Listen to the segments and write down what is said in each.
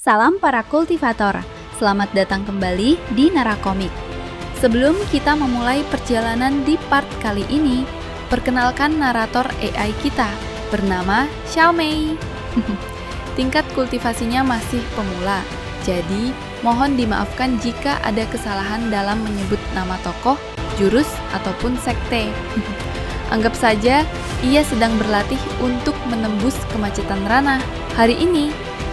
Salam para kultivator, selamat datang kembali di Narakomik. Sebelum kita memulai perjalanan di part kali ini, perkenalkan narator AI kita, bernama Xiaomei. Tingkat kultivasinya masih pemula, jadi mohon dimaafkan jika ada kesalahan dalam menyebut nama tokoh, jurus, ataupun sekte. Anggap saja ia sedang berlatih untuk menembus kemacetan ranah. Hari ini,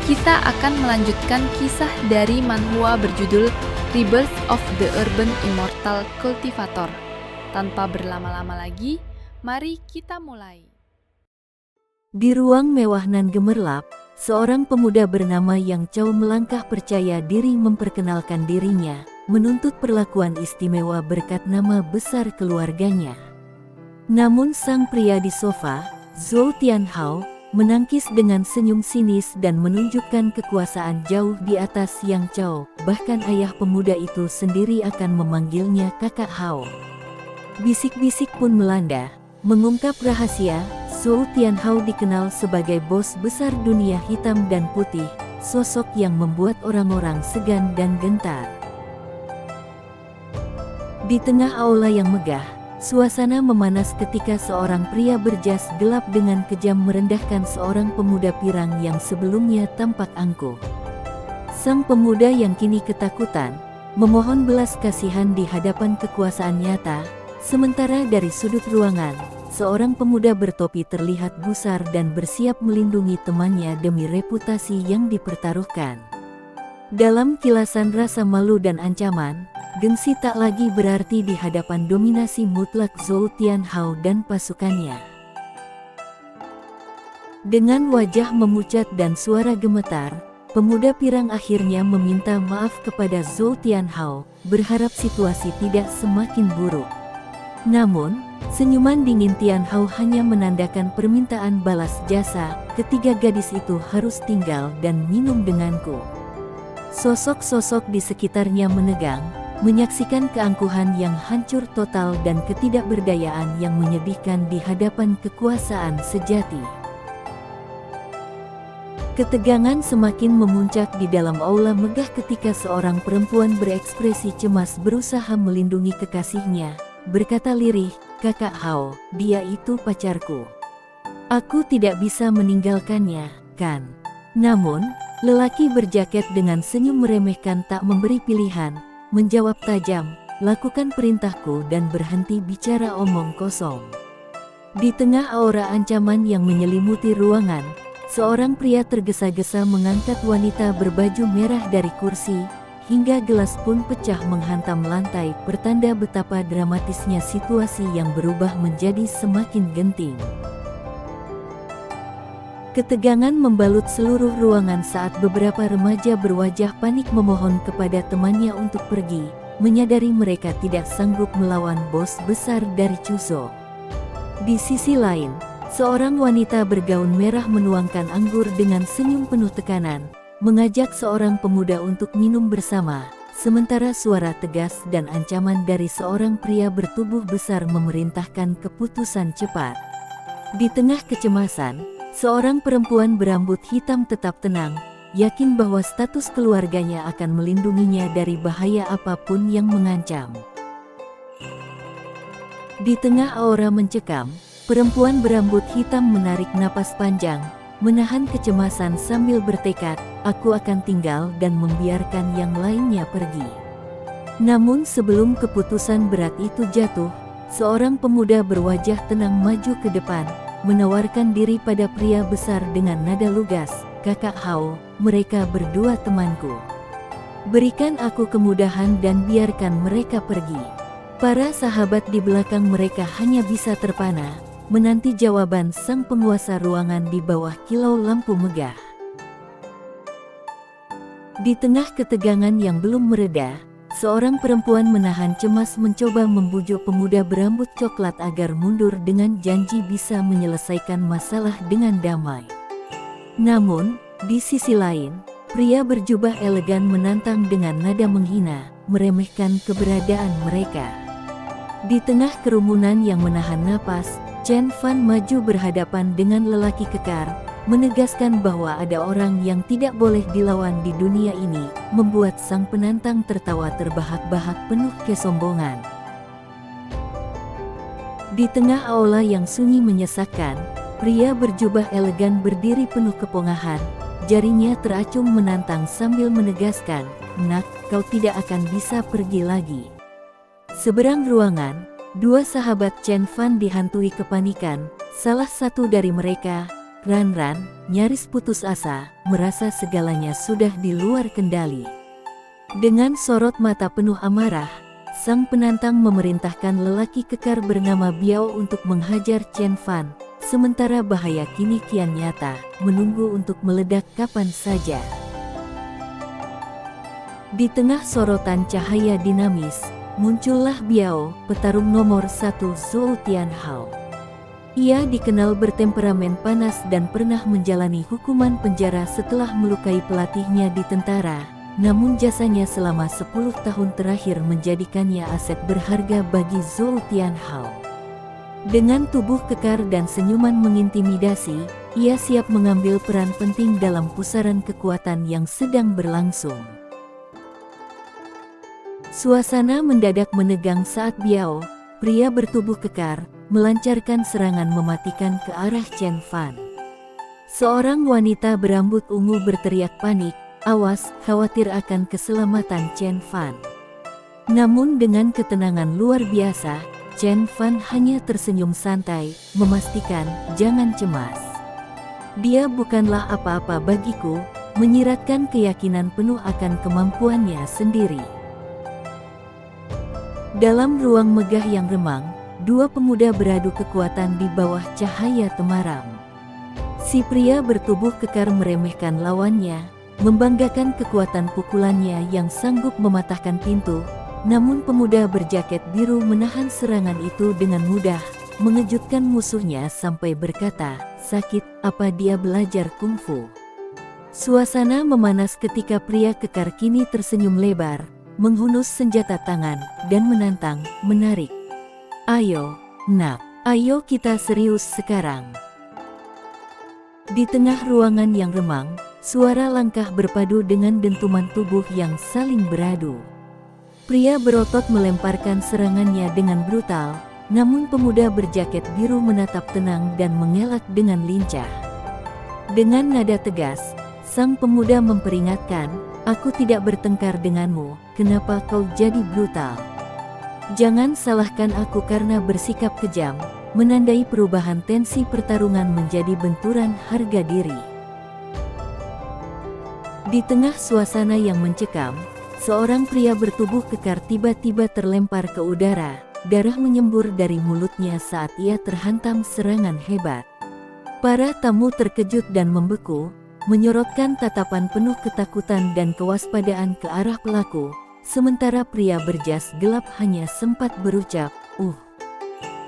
kita akan melanjutkan kisah dari manhwa berjudul Rebirth of the Urban Immortal Cultivator. Tanpa berlama-lama lagi, mari kita mulai. Di ruang mewah nan gemerlap, seorang pemuda bernama Yang Chao melangkah percaya diri memperkenalkan dirinya, menuntut perlakuan istimewa berkat nama besar keluarganya. Namun sang pria di sofa, Zhou Tianhao, menangkis dengan senyum sinis dan menunjukkan kekuasaan jauh di atas Yang Chao. Bahkan ayah pemuda itu sendiri akan memanggilnya kakak Hao. Bisik-bisik pun melanda, mengungkap rahasia. Zhou Tianhao dikenal sebagai bos besar dunia hitam dan putih, sosok yang membuat orang-orang segan dan gentar. Di tengah aula yang megah, suasana memanas ketika seorang pria berjas gelap dengan kejam merendahkan seorang pemuda pirang yang sebelumnya tampak angkuh. Sang pemuda yang kini ketakutan, memohon belas kasihan di hadapan kekuasaan nyata, sementara dari sudut ruangan, seorang pemuda bertopi terlihat gusar dan bersiap melindungi temannya demi reputasi yang dipertaruhkan. Dalam kilasan rasa malu dan ancaman, gengsi tak lagi berarti di hadapan dominasi mutlak Zhou Tianhao dan pasukannya. Dengan wajah memucat dan suara gemetar, pemuda pirang akhirnya meminta maaf kepada Zhou Tianhao, berharap situasi tidak semakin buruk. Namun, senyuman dingin Tianhao hanya menandakan permintaan balas jasa. Ketiga gadis itu harus tinggal dan minum denganku. Sosok-sosok di sekitarnya menegang, menyaksikan keangkuhan yang hancur total dan ketidakberdayaan yang menyedihkan di hadapan kekuasaan sejati. Ketegangan semakin memuncak di dalam aula megah ketika seorang perempuan berekspresi cemas berusaha melindungi kekasihnya, berkata lirih, "Kakak Hao, dia itu pacarku. Aku tidak bisa meninggalkannya, kan?" Namun, lelaki berjaket dengan senyum meremehkan tak memberi pilihan, menjawab tajam, "Lakukan perintahku dan berhenti bicara omong kosong." Di tengah aura ancaman yang menyelimuti ruangan, seorang pria tergesa-gesa mengangkat wanita berbaju merah dari kursi, hingga gelas pun pecah menghantam lantai, pertanda betapa dramatisnya situasi yang berubah menjadi semakin genting. Ketegangan membalut seluruh ruangan saat beberapa remaja berwajah panik memohon kepada temannya untuk pergi, menyadari mereka tidak sanggup melawan bos besar dari Chuzhou. Di sisi lain, seorang wanita bergaun merah menuangkan anggur dengan senyum penuh tekanan, mengajak seorang pemuda untuk minum bersama, sementara suara tegas dan ancaman dari seorang pria bertubuh besar memerintahkan keputusan cepat. Di tengah kecemasan, seorang perempuan berambut hitam tetap tenang, yakin bahwa status keluarganya akan melindunginya dari bahaya apapun yang mengancam. Di tengah aura mencekam, perempuan berambut hitam menarik napas panjang, menahan kecemasan sambil bertekad, "Aku akan tinggal dan membiarkan yang lainnya pergi." Namun sebelum keputusan berat itu jatuh, seorang pemuda berwajah tenang maju ke depan, menawarkan diri pada pria besar dengan nada lugas, "Kakak Hao, mereka berdua temanku. Berikan aku kemudahan dan biarkan mereka pergi." Para sahabat di belakang mereka hanya bisa terpana, menanti jawaban sang penguasa ruangan di bawah kilau lampu megah. Di tengah ketegangan yang belum mereda, seorang perempuan menahan cemas mencoba membujuk pemuda berambut coklat agar mundur dengan janji bisa menyelesaikan masalah dengan damai. Namun, di sisi lain, pria berjubah elegan menantang dengan nada menghina, meremehkan keberadaan mereka. Di tengah kerumunan yang menahan napas, Chen Fan maju berhadapan dengan lelaki kekar, menegaskan bahwa ada orang yang tidak boleh dilawan di dunia ini, membuat sang penantang tertawa terbahak-bahak penuh kesombongan. Di tengah aula yang sunyi menyesakkan, pria berjubah elegan berdiri penuh kepongahan, jarinya teracung menantang sambil menegaskan, "Nak, kau tidak akan bisa pergi lagi." Seberang ruangan, dua sahabat Chen Fan dihantui kepanikan. Salah satu dari mereka, Ran Ran, nyaris putus asa, merasa segalanya sudah di luar kendali. Dengan sorot mata penuh amarah, sang penantang memerintahkan lelaki kekar bernama Biao untuk menghajar Chen Fan, sementara bahaya kini kian nyata, menunggu untuk meledak kapan saja. Di tengah sorotan cahaya dinamis, muncullah Biao, petarung nomor 1 Zhou Tianhao. Ia dikenal bertemperamen panas dan pernah menjalani hukuman penjara setelah melukai pelatihnya di tentara, namun jasanya selama 10 tahun terakhir menjadikannya aset berharga bagi Zhou Tianhao. Dengan tubuh kekar dan senyuman mengintimidasi, ia siap mengambil peran penting dalam pusaran kekuatan yang sedang berlangsung. Suasana mendadak menegang saat Biao, pria bertubuh kekar, melancarkan serangan mematikan ke arah Chen Fan. Seorang wanita berambut ungu berteriak panik, "Awas, khawatir akan keselamatan Chen Fan." Namun dengan ketenangan luar biasa, Chen Fan hanya tersenyum santai, memastikan, "Jangan cemas. Dia bukanlah apa-apa bagiku," menyiratkan keyakinan penuh akan kemampuannya sendiri. Dalam ruang megah yang remang, dua pemuda beradu kekuatan di bawah cahaya temaram. Si pria bertubuh kekar meremehkan lawannya, membanggakan kekuatan pukulannya yang sanggup mematahkan pintu, namun pemuda berjaket biru menahan serangan itu dengan mudah, mengejutkan musuhnya sampai berkata, "Sakit, apa dia belajar kungfu?" Suasana memanas ketika pria kekar kini tersenyum lebar, menghunus senjata tangan, dan menantang, menarik. "Ayo, nak, ayo kita serius sekarang." Di tengah ruangan yang remang, suara langkah berpadu dengan dentuman tubuh yang saling beradu. Pria berotot melemparkan serangannya dengan brutal, namun pemuda berjaket biru menatap tenang dan mengelak dengan lincah. Dengan nada tegas, sang pemuda memperingatkan, "Aku tidak bertengkar denganmu, kenapa kau jadi brutal? Jangan salahkan aku karena bersikap kejam," menandai perubahan tensi pertarungan menjadi benturan harga diri. Di tengah suasana yang mencekam, seorang pria bertubuh kekar tiba-tiba terlempar ke udara, darah menyembur dari mulutnya saat ia terhantam serangan hebat. Para tamu terkejut dan membeku, menyorotkan tatapan penuh ketakutan dan kewaspadaan ke arah pelaku. Sementara pria berjas gelap hanya sempat berucap,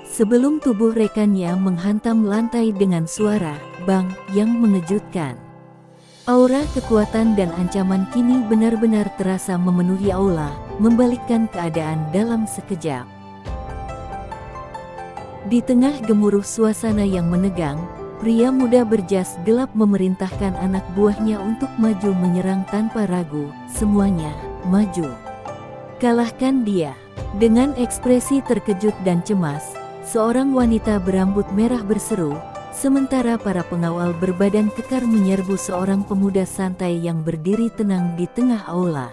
sebelum tubuh rekannya menghantam lantai dengan suara "bang" yang mengejutkan. Aura kekuatan dan ancaman kini benar-benar terasa memenuhi aula, membalikkan keadaan dalam sekejap. Di tengah gemuruh suasana yang menegang, pria muda berjas gelap memerintahkan anak buahnya untuk maju menyerang tanpa ragu. "Semuanya, maju. Kalahkan dia." Dengan ekspresi terkejut dan cemas, seorang wanita berambut merah berseru, sementara para pengawal berbadan kekar menyerbu seorang pemuda santai yang berdiri tenang di tengah aula.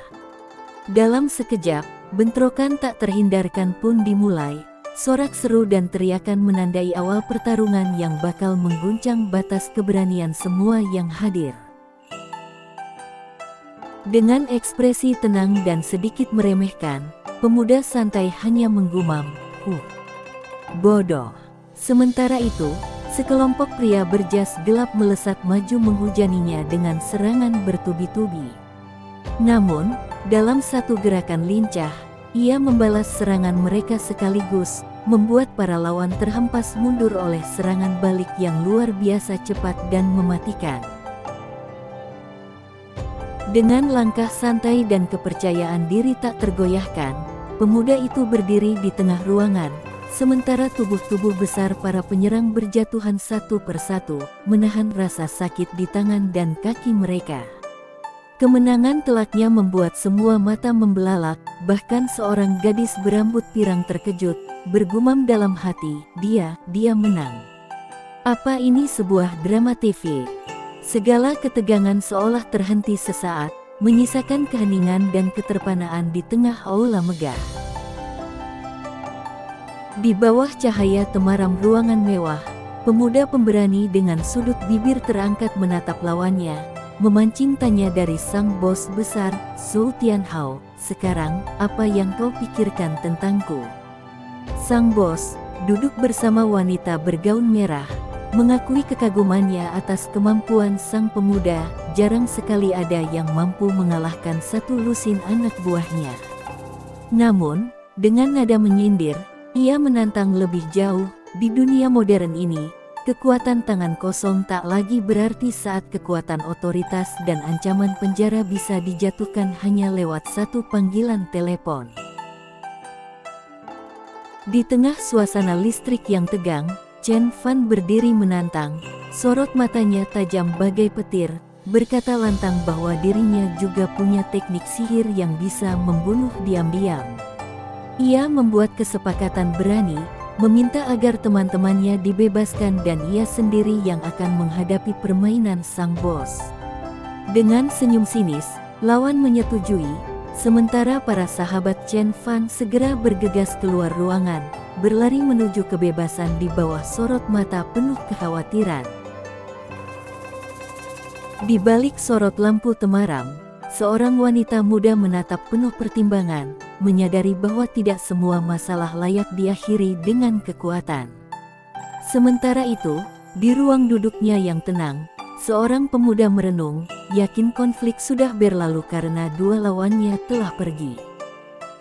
Dalam sekejap, bentrokan tak terhindarkan pun dimulai. Sorak seru dan teriakan menandai awal pertarungan yang bakal mengguncang batas keberanian semua yang hadir. Dengan ekspresi tenang dan sedikit meremehkan, pemuda santai hanya menggumam, bodoh." Sementara itu, sekelompok pria berjas gelap melesat maju menghujaninya dengan serangan bertubi-tubi. Namun, dalam satu gerakan lincah, ia membalas serangan mereka sekaligus, membuat para lawan terhempas mundur oleh serangan balik yang luar biasa cepat dan mematikan. Dengan langkah santai dan kepercayaan diri tak tergoyahkan, pemuda itu berdiri di tengah ruangan, Sementara tubuh-tubuh besar para penyerang berjatuhan satu persatu, menahan rasa sakit di tangan dan kaki mereka. Kemenangan telaknya membuat semua mata membelalak, bahkan seorang gadis berambut pirang terkejut, bergumam dalam hati, dia menang. Apa ini sebuah drama TV? Segala ketegangan seolah terhenti sesaat, menyisakan keheningan dan keterpanaan di tengah aula megah. Di bawah cahaya temaram ruangan mewah, pemuda pemberani dengan sudut bibir terangkat menatap lawannya, memancing tanya dari sang bos besar, Zhou Tianhao, "Sekarang, apa yang kau pikirkan tentangku?" Sang bos, duduk bersama wanita bergaun merah, mengakui kekagumannya atas kemampuan sang pemuda. Jarang sekali ada yang mampu mengalahkan satu lusin anak buahnya. Namun, dengan nada menyindir, ia menantang lebih jauh. Di dunia modern ini, kekuatan tangan kosong tak lagi berarti saat kekuatan otoritas dan ancaman penjara bisa dijatuhkan hanya lewat satu panggilan telepon. Di tengah suasana listrik yang tegang, Chen Fan berdiri menantang, sorot matanya tajam bagai petir, berkata lantang bahwa dirinya juga punya teknik sihir yang bisa membunuh diam-diam. Ia membuat kesepakatan berani, meminta agar teman-temannya dibebaskan dan ia sendiri yang akan menghadapi permainan sang bos. Dengan senyum sinis, lawan menyetujui, sementara para sahabat Chen Fan segera bergegas keluar ruangan, berlari menuju kebebasan di bawah sorot mata penuh kekhawatiran. Di balik sorot lampu temaram, seorang wanita muda menatap penuh pertimbangan, menyadari bahwa tidak semua masalah layak diakhiri dengan kekuatan. Sementara itu, di ruang duduknya yang tenang, seorang pemuda merenung, yakin konflik sudah berlalu karena dua lawannya telah pergi.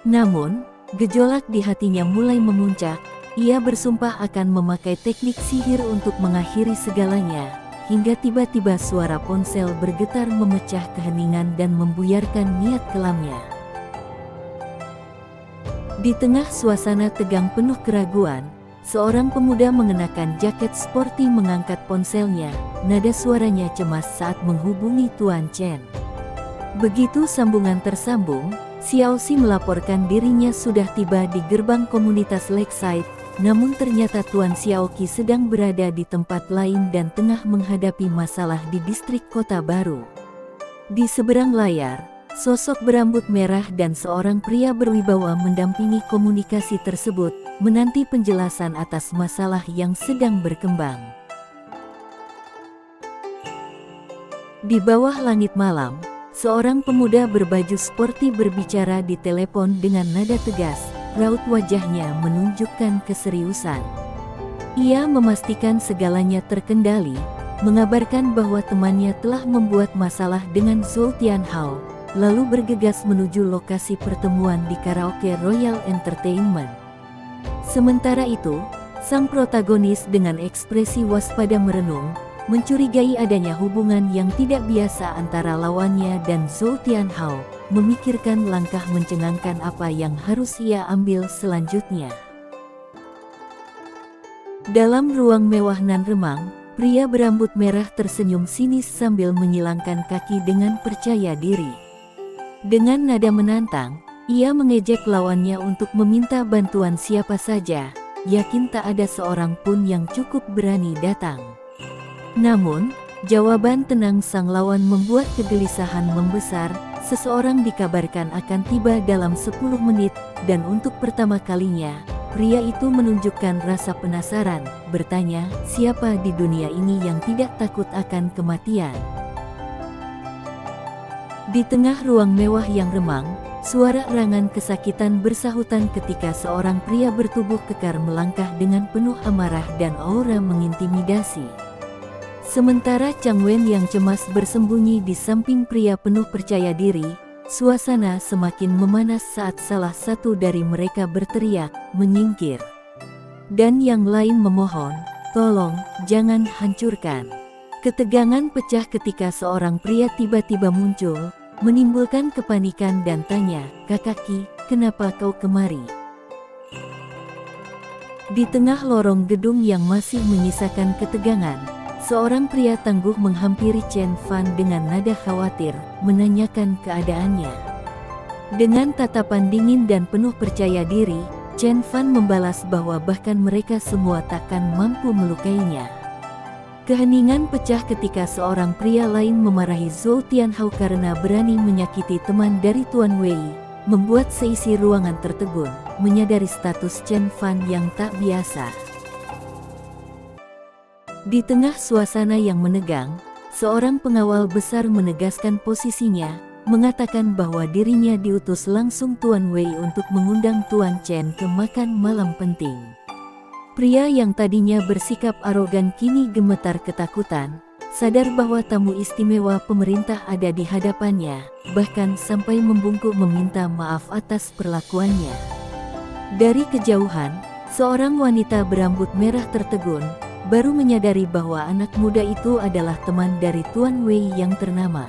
Namun, gejolak di hatinya mulai memuncak. Ia bersumpah akan memakai teknik sihir untuk mengakhiri segalanya, hingga tiba-tiba suara ponsel bergetar memecah keheningan dan membuyarkan niat kelamnya. Di tengah suasana tegang penuh keraguan, seorang pemuda mengenakan jaket sporty mengangkat ponselnya, nada suaranya cemas saat menghubungi Tuan Chen. Begitu sambungan tersambung, Xiao Xi melaporkan dirinya sudah tiba di gerbang komunitas Lakeside, namun ternyata Tuan Xiao Qi sedang berada di tempat lain dan tengah menghadapi masalah di distrik kota baru. Di seberang layar, sosok berambut merah dan seorang pria berwibawa mendampingi komunikasi tersebut, menanti penjelasan atas masalah yang sedang berkembang. Di bawah langit malam, seorang pemuda berbaju sporty berbicara di telepon dengan nada tegas, raut wajahnya menunjukkan keseriusan. Ia memastikan segalanya terkendali, mengabarkan bahwa temannya telah membuat masalah dengan Zhou Tianhao, lalu bergegas menuju lokasi pertemuan di Karaoke Royal Entertainment. Sementara itu, sang protagonis dengan ekspresi waspada merenung, mencurigai adanya hubungan yang tidak biasa antara lawannya dan Zhou Tianhao, memikirkan langkah mencengangkan apa yang harus ia ambil selanjutnya. Dalam ruang mewah nan remang, pria berambut merah tersenyum sinis sambil menyilangkan kaki dengan percaya diri. Dengan nada menantang, ia mengejek lawannya untuk meminta bantuan siapa saja, yakin tak ada seorang pun yang cukup berani datang. Namun, jawaban tenang sang lawan membuat kegelisahan membesar. Seseorang dikabarkan akan tiba dalam 10 menit, dan untuk pertama kalinya, pria itu menunjukkan rasa penasaran, bertanya, siapa di dunia ini yang tidak takut akan kematian? Di tengah ruang mewah yang remang, suara erangan kesakitan bersahutan ketika seorang pria bertubuh kekar melangkah dengan penuh amarah dan aura mengintimidasi. Sementara Chang Wen yang cemas bersembunyi di samping pria penuh percaya diri, suasana semakin memanas saat salah satu dari mereka berteriak, menyingkir. Dan yang lain memohon, tolong, jangan hancurkan. Ketegangan pecah ketika seorang pria tiba-tiba muncul, menimbulkan kepanikan dan tanya, Kakak Qi, kenapa kau kemari? Di tengah lorong gedung yang masih menyisakan ketegangan, seorang pria tangguh menghampiri Chen Fan dengan nada khawatir, menanyakan keadaannya. Dengan tatapan dingin dan penuh percaya diri, Chen Fan membalas bahwa bahkan mereka semua takkan mampu melukainya. Keheningan pecah ketika seorang pria lain memarahi Zhou Tianhao karena berani menyakiti teman dari Tuan Wei, membuat seisi ruangan tertegun, menyadari status Chen Fan yang tak biasa. Di tengah suasana yang menegang, seorang pengawal besar menegaskan posisinya, mengatakan bahwa dirinya diutus langsung Tuan Wei untuk mengundang Tuan Chen ke makan malam penting. Pria yang tadinya bersikap arogan kini gemetar ketakutan, sadar bahwa tamu istimewa pemerintah ada di hadapannya, bahkan sampai membungkuk meminta maaf atas perlakuannya. Dari kejauhan, seorang wanita berambut merah tertegun, baru menyadari bahwa anak muda itu adalah teman dari Tuan Wei yang ternama.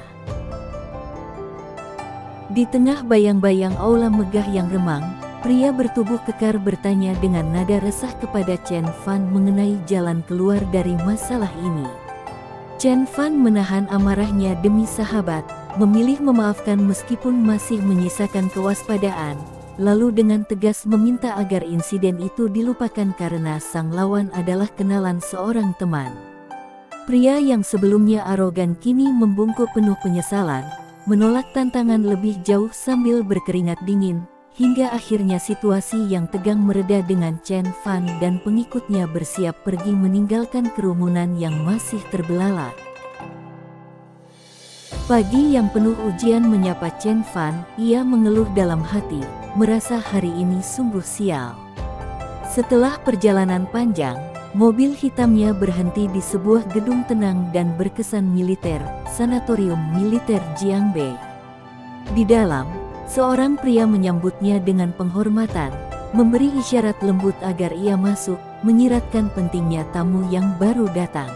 Di tengah bayang-bayang aula megah yang remang, pria bertubuh kekar bertanya dengan nada resah kepada Chen Fan mengenai jalan keluar dari masalah ini. Chen Fan menahan amarahnya demi sahabat, memilih memaafkan meskipun masih menyisakan kewaspadaan, lalu dengan tegas meminta agar insiden itu dilupakan karena sang lawan adalah kenalan seorang teman. Pria yang sebelumnya arogan kini membungkuk penuh penyesalan, menolak tantangan lebih jauh sambil berkeringat dingin, hingga akhirnya situasi yang tegang mereda dengan Chen Fan dan pengikutnya bersiap pergi meninggalkan kerumunan yang masih terbelalak. Pagi yang penuh ujian menyapa Chen Fan, ia mengeluh dalam hati, merasa hari ini sungguh sial. Setelah perjalanan panjang, mobil hitamnya berhenti di sebuah gedung tenang dan berkesan militer, Sanatorium Militer Jiangbei. Di dalam, seorang pria menyambutnya dengan penghormatan, memberi isyarat lembut agar ia masuk, menyiratkan pentingnya tamu yang baru datang.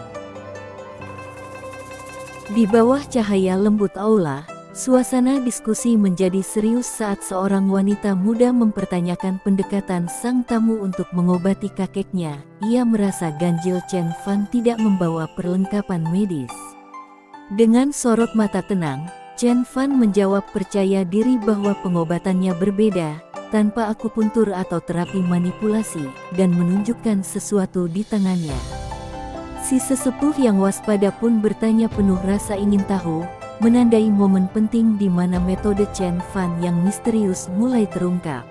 Di bawah cahaya lembut aula, suasana diskusi menjadi serius saat seorang wanita muda mempertanyakan pendekatan sang tamu untuk mengobati kakeknya. Ia merasa ganjil Chen Fan tidak membawa perlengkapan medis. Dengan sorot mata tenang, Chen Fan menjawab percaya diri bahwa pengobatannya berbeda, tanpa akupuntur atau terapi manipulasi, dan menunjukkan sesuatu di tangannya. Si sesepuh yang waspada pun bertanya penuh rasa ingin tahu, menandai momen penting di mana metode Chen Fan yang misterius mulai terungkap.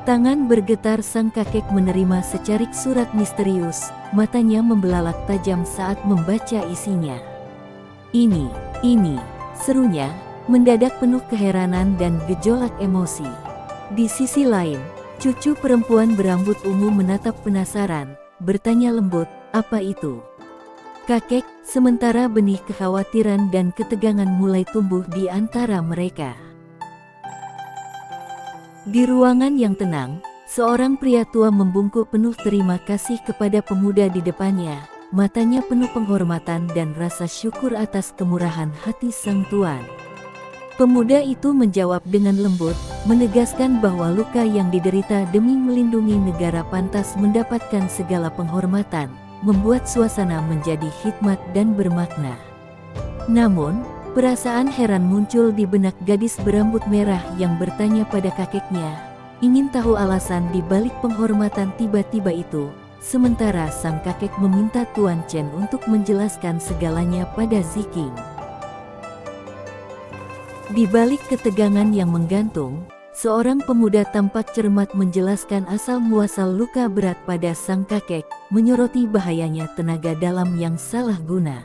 Tangan bergetar sang kakek menerima secarik surat misterius, matanya membelalak tajam saat membaca isinya. Ini, serunya, mendadak penuh keheranan dan gejolak emosi. Di sisi lain, cucu perempuan berambut ungu menatap penasaran, bertanya lembut, apa itu? Kakek, sementara benih kekhawatiran dan ketegangan mulai tumbuh di antara mereka. Di ruangan yang tenang, seorang pria tua membungkuk penuh terima kasih kepada pemuda di depannya, matanya penuh penghormatan dan rasa syukur atas kemurahan hati sang tuan. Pemuda itu menjawab dengan lembut, menegaskan bahwa luka yang diderita demi melindungi negara pantas mendapatkan segala penghormatan, membuat suasana menjadi hikmat dan bermakna. Namun, perasaan heran muncul di benak gadis berambut merah yang bertanya pada kakeknya, ingin tahu alasan di balik penghormatan tiba-tiba itu, sementara sang kakek meminta Tuan Chen untuk menjelaskan segalanya pada Ziking. Di balik ketegangan yang menggantung, seorang pemuda tampak cermat menjelaskan asal-muasal luka berat pada sang kakek, menyoroti bahayanya tenaga dalam yang salah guna.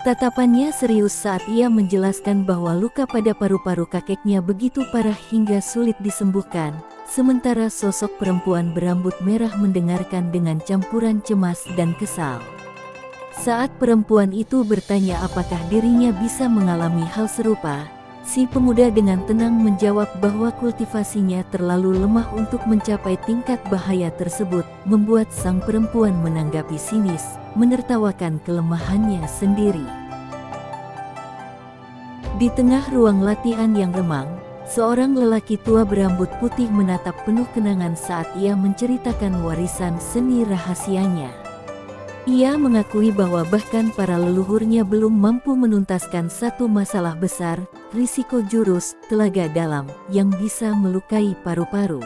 Tatapannya serius saat ia menjelaskan bahwa luka pada paru-paru kakeknya begitu parah hingga sulit disembuhkan, sementara sosok perempuan berambut merah mendengarkan dengan campuran cemas dan kesal. Saat perempuan itu bertanya apakah dirinya bisa mengalami hal serupa, si pemuda dengan tenang menjawab bahwa kultivasinya terlalu lemah untuk mencapai tingkat bahaya tersebut, membuat sang perempuan menanggapi sinis, menertawakan kelemahannya sendiri. Di tengah ruang latihan yang remang, seorang lelaki tua berambut putih menatap penuh kenangan saat ia menceritakan warisan seni rahasianya. Ia mengakui bahwa bahkan para leluhurnya belum mampu menuntaskan satu masalah besar, risiko jurus, telaga dalam, yang bisa melukai paru-paru.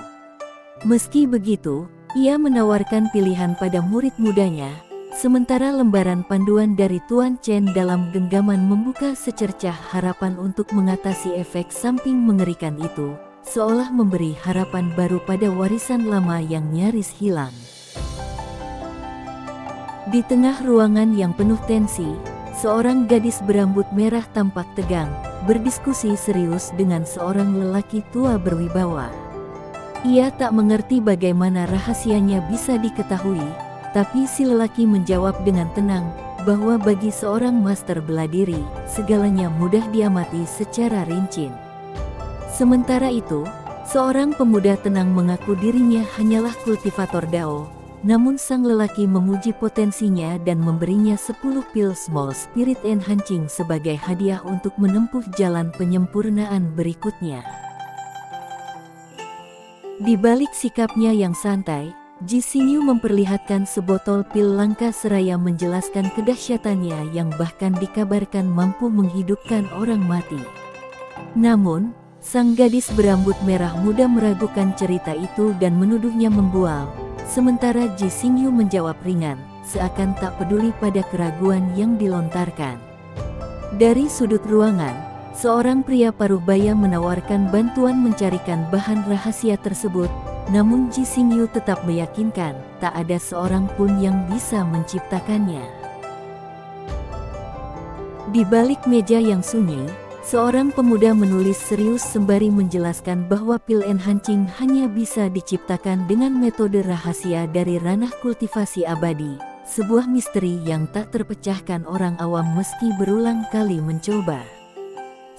Meski begitu, ia menawarkan pilihan pada murid mudanya, sementara lembaran panduan dari Tuan Chen dalam genggaman membuka secercah harapan untuk mengatasi efek samping mengerikan itu, seolah memberi harapan baru pada warisan lama yang nyaris hilang. Di tengah ruangan yang penuh tensi, seorang gadis berambut merah tampak tegang, berdiskusi serius dengan seorang lelaki tua berwibawa. Ia tak mengerti bagaimana rahasianya bisa diketahui, tapi si lelaki menjawab dengan tenang, bahwa bagi seorang master bela diri, segalanya mudah diamati secara rinci. Sementara itu, seorang pemuda tenang mengaku dirinya hanyalah kultivator Dao, namun sang lelaki memuji potensinya dan memberinya 10 pil Small Spirit Enhancing sebagai hadiah untuk menempuh jalan penyempurnaan berikutnya. Di balik sikapnya yang santai, Ji Xingyu memperlihatkan sebotol pil langka seraya menjelaskan kedahsyatannya yang bahkan dikabarkan mampu menghidupkan orang mati. Namun, sang gadis berambut merah muda meragukan cerita itu dan menuduhnya membual, sementara Ji Xingyu menjawab ringan, seakan tak peduli pada keraguan yang dilontarkan. Dari sudut ruangan, seorang pria paruh baya menawarkan bantuan mencarikan bahan rahasia tersebut, namun Ji Xingyu tetap meyakinkan tak ada seorang pun yang bisa menciptakannya. Di balik meja yang sunyi, seorang pemuda menulis serius sembari menjelaskan bahwa pil enhancing hanya bisa diciptakan dengan metode rahasia dari ranah kultivasi abadi, sebuah misteri yang tak terpecahkan orang awam meski berulang kali mencoba.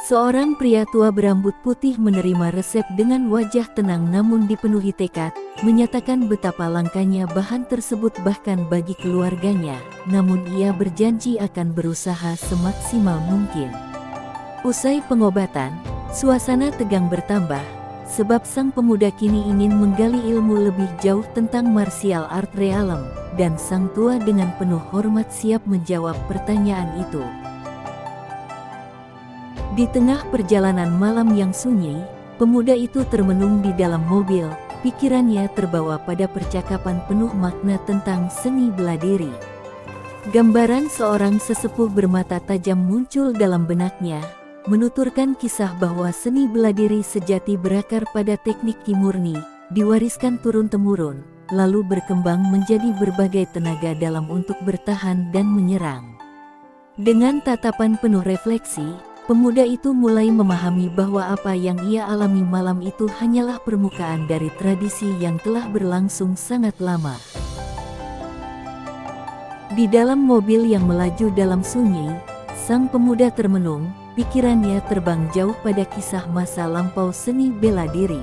Seorang pria tua berambut putih menerima resep dengan wajah tenang namun dipenuhi tekad, menyatakan betapa langkanya bahan tersebut bahkan bagi keluarganya, namun ia berjanji akan berusaha semaksimal mungkin. Usai pengobatan, suasana tegang bertambah, sebab sang pemuda kini ingin menggali ilmu lebih jauh tentang martial art realem, dan sang tua dengan penuh hormat siap menjawab pertanyaan itu. Di tengah perjalanan malam yang sunyi, pemuda itu termenung di dalam mobil, pikirannya terbawa pada percakapan penuh makna tentang seni bela diri. Gambaran seorang sesepuh bermata tajam muncul dalam benaknya, menuturkan kisah bahwa seni bela diri sejati berakar pada teknik ki murni, diwariskan turun-temurun, lalu berkembang menjadi berbagai tenaga dalam untuk bertahan dan menyerang. Dengan tatapan penuh refleksi, pemuda itu mulai memahami bahwa apa yang ia alami malam itu hanyalah permukaan dari tradisi yang telah berlangsung sangat lama. Di dalam mobil yang melaju dalam sunyi, sang pemuda termenung, pikirannya terbang jauh pada kisah masa lampau seni bela diri.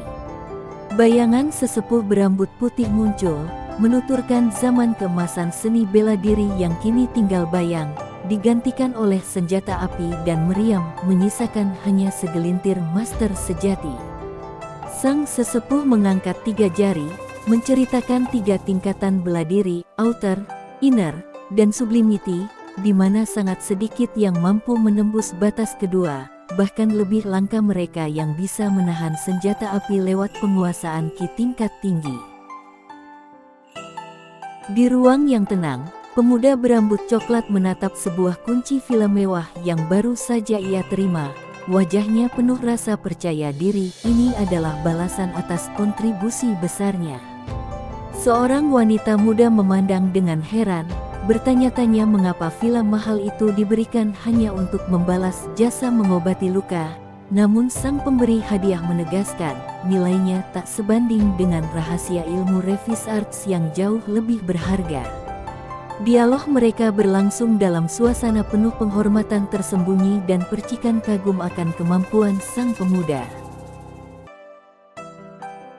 Bayangan sesepuh berambut putih muncul, menuturkan zaman keemasan seni bela diri yang kini tinggal bayang, digantikan oleh senjata api dan meriam, menyisakan hanya segelintir master sejati. Sang sesepuh mengangkat 3 jari, menceritakan 3 tingkatan bela diri, outer, inner, dan sublimity, di mana sangat sedikit yang mampu menembus batas kedua, bahkan lebih langka mereka yang bisa menahan senjata api lewat penguasaan ki tingkat tinggi. Di ruang yang tenang, pemuda berambut coklat menatap sebuah kunci villa mewah yang baru saja ia terima. Wajahnya penuh rasa percaya diri, ini adalah balasan atas kontribusi besarnya. Seorang wanita muda memandang dengan heran, bertanya-tanya mengapa villa mahal itu diberikan hanya untuk membalas jasa mengobati luka. Namun sang pemberi hadiah menegaskan, nilainya tak sebanding dengan rahasia ilmu Revis Arts yang jauh lebih berharga. Dialog mereka berlangsung dalam suasana penuh penghormatan tersembunyi dan percikan kagum akan kemampuan sang pemuda.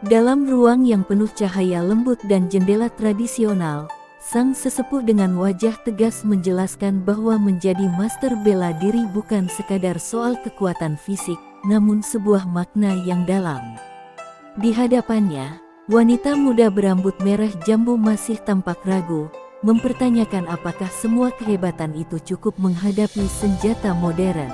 Dalam ruang yang penuh cahaya lembut dan jendela tradisional, sang sesepuh dengan wajah tegas menjelaskan bahwa menjadi master bela diri bukan sekadar soal kekuatan fisik, namun sebuah makna yang dalam. Di hadapannya, wanita muda berambut merah jambu masih tampak ragu, mempertanyakan apakah semua kehebatan itu cukup menghadapi senjata modern.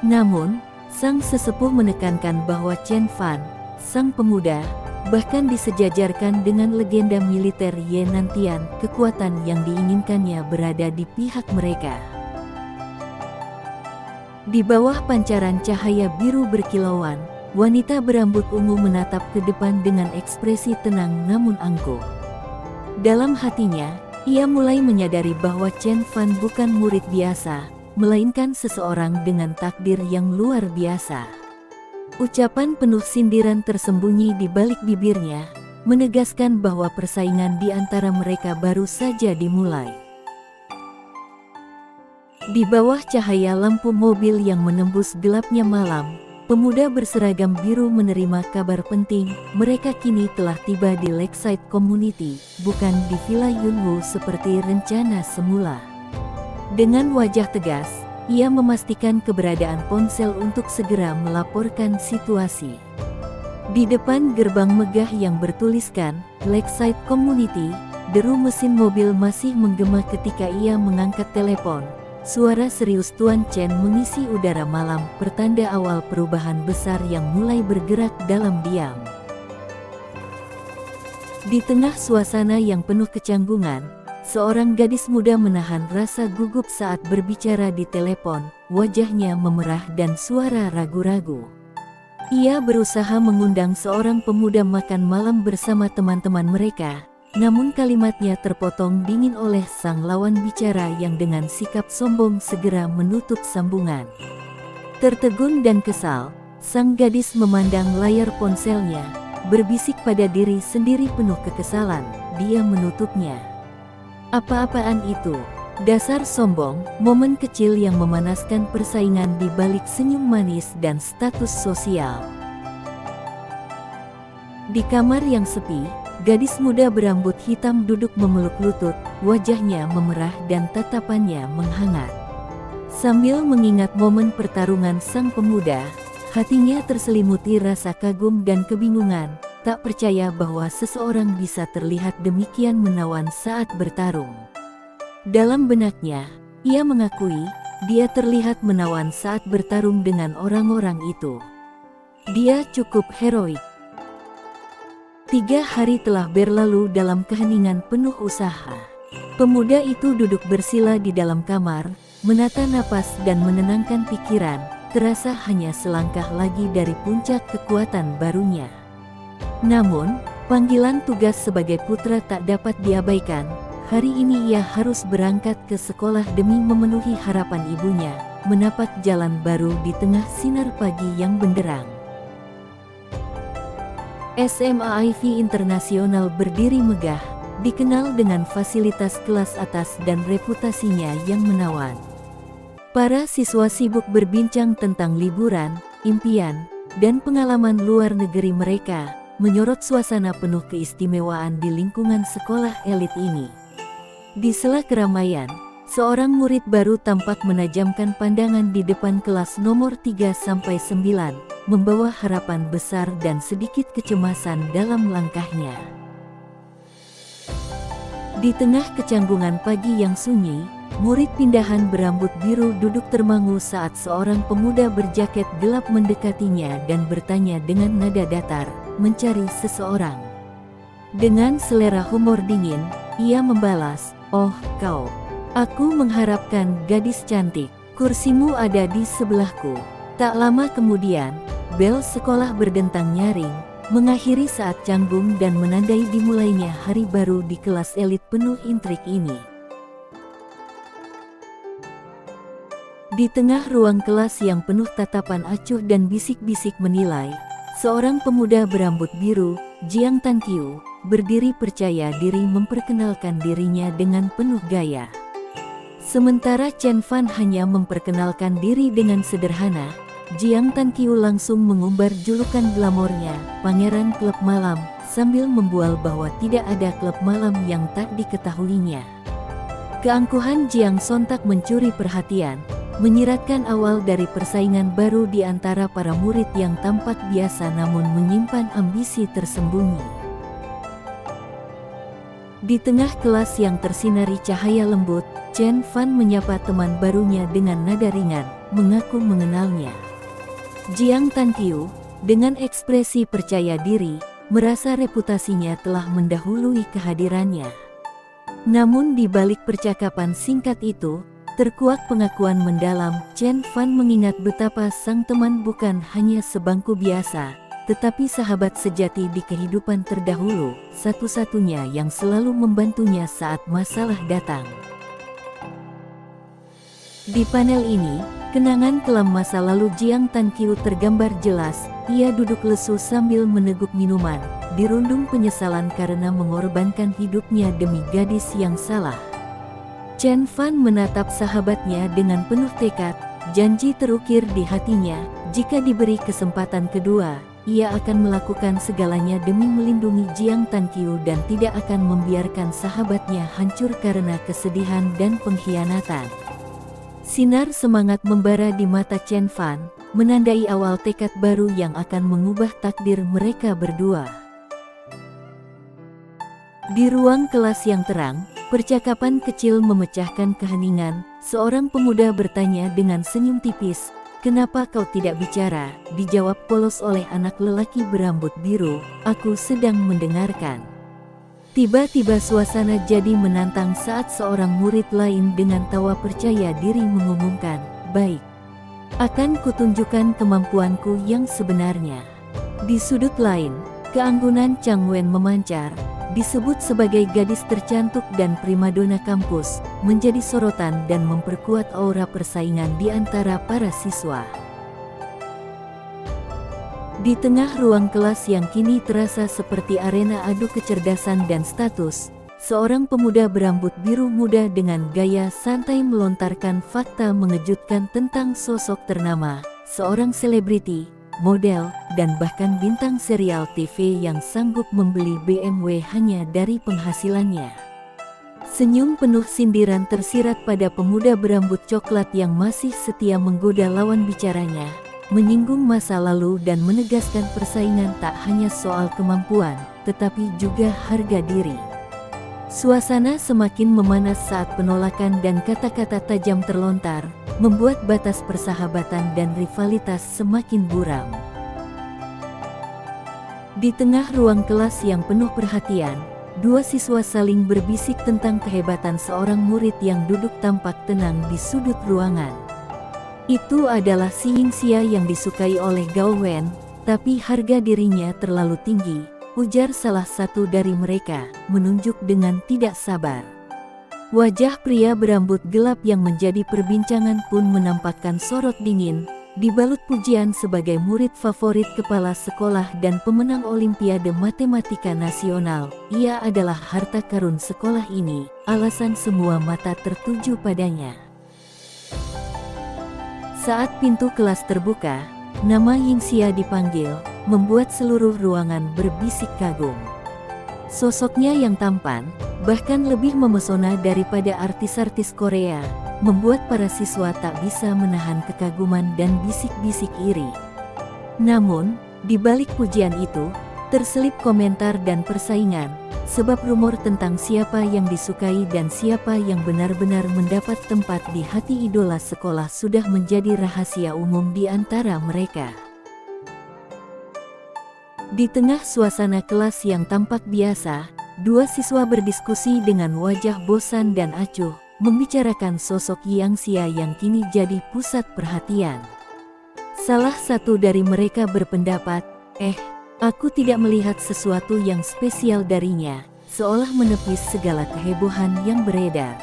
Namun, sang sesepuh menekankan bahwa Chen Fan, sang pemuda, bahkan disejajarkan dengan legenda militer Ye Nantian, kekuatan yang diinginkannya berada di pihak mereka. Di bawah pancaran cahaya biru berkilauan, wanita berambut ungu menatap ke depan dengan ekspresi tenang namun angkuh. Dalam hatinya, ia mulai menyadari bahwa Chen Fan bukan murid biasa, melainkan seseorang dengan takdir yang luar biasa. Ucapan penuh sindiran tersembunyi di balik bibirnya, menegaskan bahwa persaingan di antara mereka baru saja dimulai. Di bawah cahaya lampu mobil yang menembus gelapnya malam, pemuda berseragam biru menerima kabar penting. Mereka kini telah tiba di Lakeside Community, bukan di Villa Yunwu seperti rencana semula. Dengan wajah tegas, ia memastikan keberadaan ponsel untuk segera melaporkan situasi. Di depan gerbang megah yang bertuliskan Lakeside Community, deru mesin mobil masih menggema ketika ia mengangkat telepon. Suara serius Tuan Chen mengisi udara malam, pertanda awal perubahan besar yang mulai bergerak dalam diam. Di tengah suasana yang penuh kecanggungan, seorang gadis muda menahan rasa gugup saat berbicara di telepon, wajahnya memerah dan suara ragu-ragu. Ia berusaha mengundang seorang pemuda makan malam bersama teman-teman mereka, namun kalimatnya terpotong dingin oleh sang lawan bicara yang dengan sikap sombong segera menutup sambungan. Tertegun dan kesal, sang gadis memandang layar ponselnya, berbisik pada diri sendiri penuh kekesalan. Dia menutupnya. Apa-apaan itu? Dasar sombong, momen kecil yang memanaskan persaingan di balik senyum manis dan status sosial. Di kamar yang sepi, gadis muda berambut hitam duduk memeluk lutut, wajahnya memerah dan tatapannya menghangat. Sambil mengingat momen pertarungan sang pemuda, hatinya terselimuti rasa kagum dan kebingungan, tak percaya bahwa seseorang bisa terlihat demikian menawan saat bertarung. Dalam benaknya, ia mengakui, dia terlihat menawan saat bertarung dengan orang-orang itu. Dia cukup heroik. 3 hari telah berlalu dalam keheningan penuh usaha. Pemuda itu duduk bersila di dalam kamar, menata napas dan menenangkan pikiran, terasa hanya selangkah lagi dari puncak kekuatan barunya. Namun, panggilan tugas sebagai putra tak dapat diabaikan. Hari ini ia harus berangkat ke sekolah demi memenuhi harapan ibunya, menapak jalan baru di tengah sinar pagi yang benderang. SMA Ivy Internasional berdiri megah, dikenal dengan fasilitas kelas atas dan reputasinya yang menawan. Para siswa sibuk berbincang tentang liburan, impian, dan pengalaman luar negeri mereka, menyorot suasana penuh keistimewaan di lingkungan sekolah elit ini. Di sela keramaian, seorang murid baru tampak menajamkan pandangan di depan kelas nomor 3-9, membawa harapan besar dan sedikit kecemasan dalam langkahnya. Di tengah kecanggungan pagi yang sunyi, murid pindahan berambut biru duduk termangu saat seorang pemuda berjaket gelap mendekatinya dan bertanya dengan nada datar, mencari seseorang. Dengan selera humor dingin, ia membalas, "Oh, kau. Aku mengharapkan gadis cantik. Kursimu ada di sebelahku." Tak lama kemudian, bel sekolah berdentang nyaring, mengakhiri saat canggung dan menandai dimulainya hari baru di kelas elit penuh intrik ini. Di tengah ruang kelas yang penuh tatapan acuh dan bisik-bisik menilai, seorang pemuda berambut biru, Jiang Tanqiu, berdiri percaya diri memperkenalkan dirinya dengan penuh gaya. Sementara Chen Fan hanya memperkenalkan diri dengan sederhana, Jiang Tanqiu langsung mengumbar julukan glamornya, Pangeran Klub Malam, sambil membual bahwa tidak ada klub malam yang tak diketahuinya. Keangkuhan Jiang sontak mencuri perhatian, menyiratkan awal dari persaingan baru di antara para murid yang tampak biasa namun menyimpan ambisi tersembunyi. Di tengah kelas yang tersinari cahaya lembut, Chen Fan menyapa teman barunya dengan nada ringan, mengaku mengenalnya. Jiang Tanqiu, dengan ekspresi percaya diri, merasa reputasinya telah mendahului kehadirannya. Namun di balik percakapan singkat itu, terkuak pengakuan mendalam. Chen Fan mengingat betapa sang teman bukan hanya sebangku biasa, tetapi sahabat sejati di kehidupan terdahulu, satu-satunya yang selalu membantunya saat masalah datang. Di panel ini, kenangan kelam masa lalu Jiang Tanqiu tergambar jelas. Ia duduk lesu sambil meneguk minuman, dirundung penyesalan karena mengorbankan hidupnya demi gadis yang salah. Chen Fan menatap sahabatnya dengan penuh tekad, janji terukir di hatinya, jika diberi kesempatan kedua, ia akan melakukan segalanya demi melindungi Jiang Tanqiu dan tidak akan membiarkan sahabatnya hancur karena kesedihan dan pengkhianatan. Sinar semangat membara di mata Chen Fan, menandai awal tekad baru yang akan mengubah takdir mereka berdua. Di ruang kelas yang terang, percakapan kecil memecahkan keheningan. Seorang pemuda bertanya dengan senyum tipis, "Kenapa kau tidak bicara?" Dijawab polos oleh anak lelaki berambut biru, "Aku sedang mendengarkan." Tiba-tiba suasana jadi menantang saat seorang murid lain dengan tawa percaya diri mengumumkan, "Baik, akan kutunjukkan kemampuanku yang sebenarnya." Di sudut lain, keanggunan Chang Wen memancar, disebut sebagai gadis tercantik dan primadona kampus, menjadi sorotan dan memperkuat aura persaingan di antara para siswa. Di tengah ruang kelas yang kini terasa seperti arena adu kecerdasan dan status, seorang pemuda berambut biru muda dengan gaya santai melontarkan fakta mengejutkan tentang sosok ternama, seorang selebriti, model, dan bahkan bintang serial TV yang sanggup membeli BMW hanya dari penghasilannya. Senyum penuh sindiran tersirat pada pemuda berambut coklat yang masih setia menggoda lawan bicaranya, menyinggung masa lalu dan menegaskan persaingan tak hanya soal kemampuan, tetapi juga harga diri. Suasana semakin memanas saat penolakan dan kata-kata tajam terlontar, membuat batas persahabatan dan rivalitas semakin buram. Di tengah ruang kelas yang penuh perhatian, dua siswa saling berbisik tentang kehebatan seorang murid yang duduk tampak tenang di sudut ruangan. Itu adalah Si Yingxia yang disukai oleh Gao Wen, tapi harga dirinya terlalu tinggi, ujar salah satu dari mereka, menunjuk dengan tidak sabar. Wajah pria berambut gelap yang menjadi perbincangan pun menampakkan sorot dingin, dibalut pujian sebagai murid favorit kepala sekolah dan pemenang Olimpiade Matematika Nasional. Ia adalah harta karun sekolah ini, alasan semua mata tertuju padanya. Saat pintu kelas terbuka, nama Yingxia dipanggil, membuat seluruh ruangan berbisik kagum. Sosoknya yang tampan, bahkan lebih memesona daripada artis-artis Korea, membuat para siswa tak bisa menahan kekaguman dan bisik-bisik iri. Namun, di balik pujian itu, terselip komentar dan persaingan, sebab rumor tentang siapa yang disukai dan siapa yang benar-benar mendapat tempat di hati idola sekolah sudah menjadi rahasia umum di antara mereka. Di tengah suasana kelas yang tampak biasa, dua siswa berdiskusi dengan wajah bosan dan acuh, membicarakan sosok Yingxia yang kini jadi pusat perhatian. Salah satu dari mereka berpendapat, aku tidak melihat sesuatu yang spesial darinya, seolah menepis segala kehebohan yang beredar.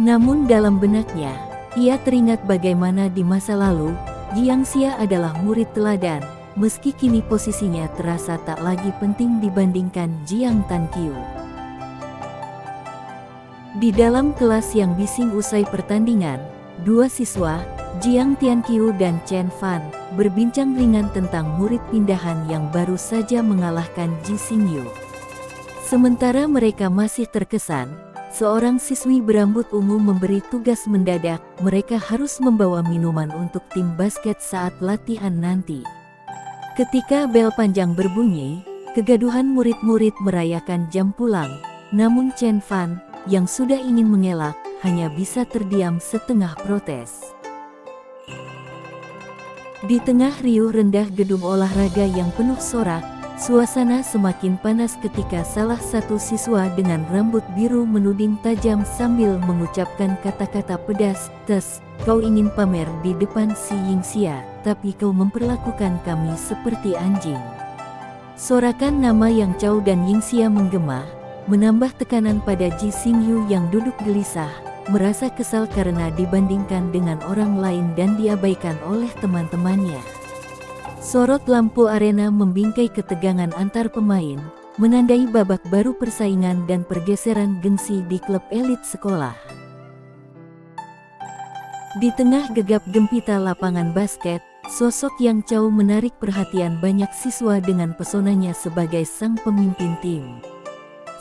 Namun dalam benaknya, ia teringat bagaimana di masa lalu, Yingxia adalah murid teladan, meski kini posisinya terasa tak lagi penting dibandingkan Jiang Tanqiu. Di dalam kelas yang bising usai pertandingan, dua siswa, Jiang Tianqiu dan Chen Fan, berbincang ringan tentang murid pindahan yang baru saja mengalahkan Ji Xingyu. Sementara mereka masih terkesan, seorang siswi berambut ungu memberi tugas mendadak. Mereka harus membawa minuman untuk tim basket saat latihan nanti. Ketika bel panjang berbunyi, kegaduhan murid-murid merayakan jam pulang. Namun Chen Fan, yang sudah ingin mengelak, hanya bisa terdiam setengah protes. Di tengah riuh rendah gedung olahraga yang penuh sorak, suasana semakin panas ketika salah satu siswa dengan rambut biru menuding tajam sambil mengucapkan kata-kata pedas. "Tes, kau ingin pamer di depan si Yingxia, tapi kau memperlakukan kami seperti anjing." Sorakan nama Yang Chao dan Yingxia menggema, menambah tekanan pada Ji Xingyu yang duduk gelisah, merasa kesal karena dibandingkan dengan orang lain dan diabaikan oleh teman-temannya. Sorot lampu arena membingkai ketegangan antar pemain, menandai babak baru persaingan dan pergeseran gengsi di klub elit sekolah. Di tengah gegap gempita lapangan basket, sosok Yang Chao menarik perhatian banyak siswa dengan pesonanya sebagai sang pemimpin tim.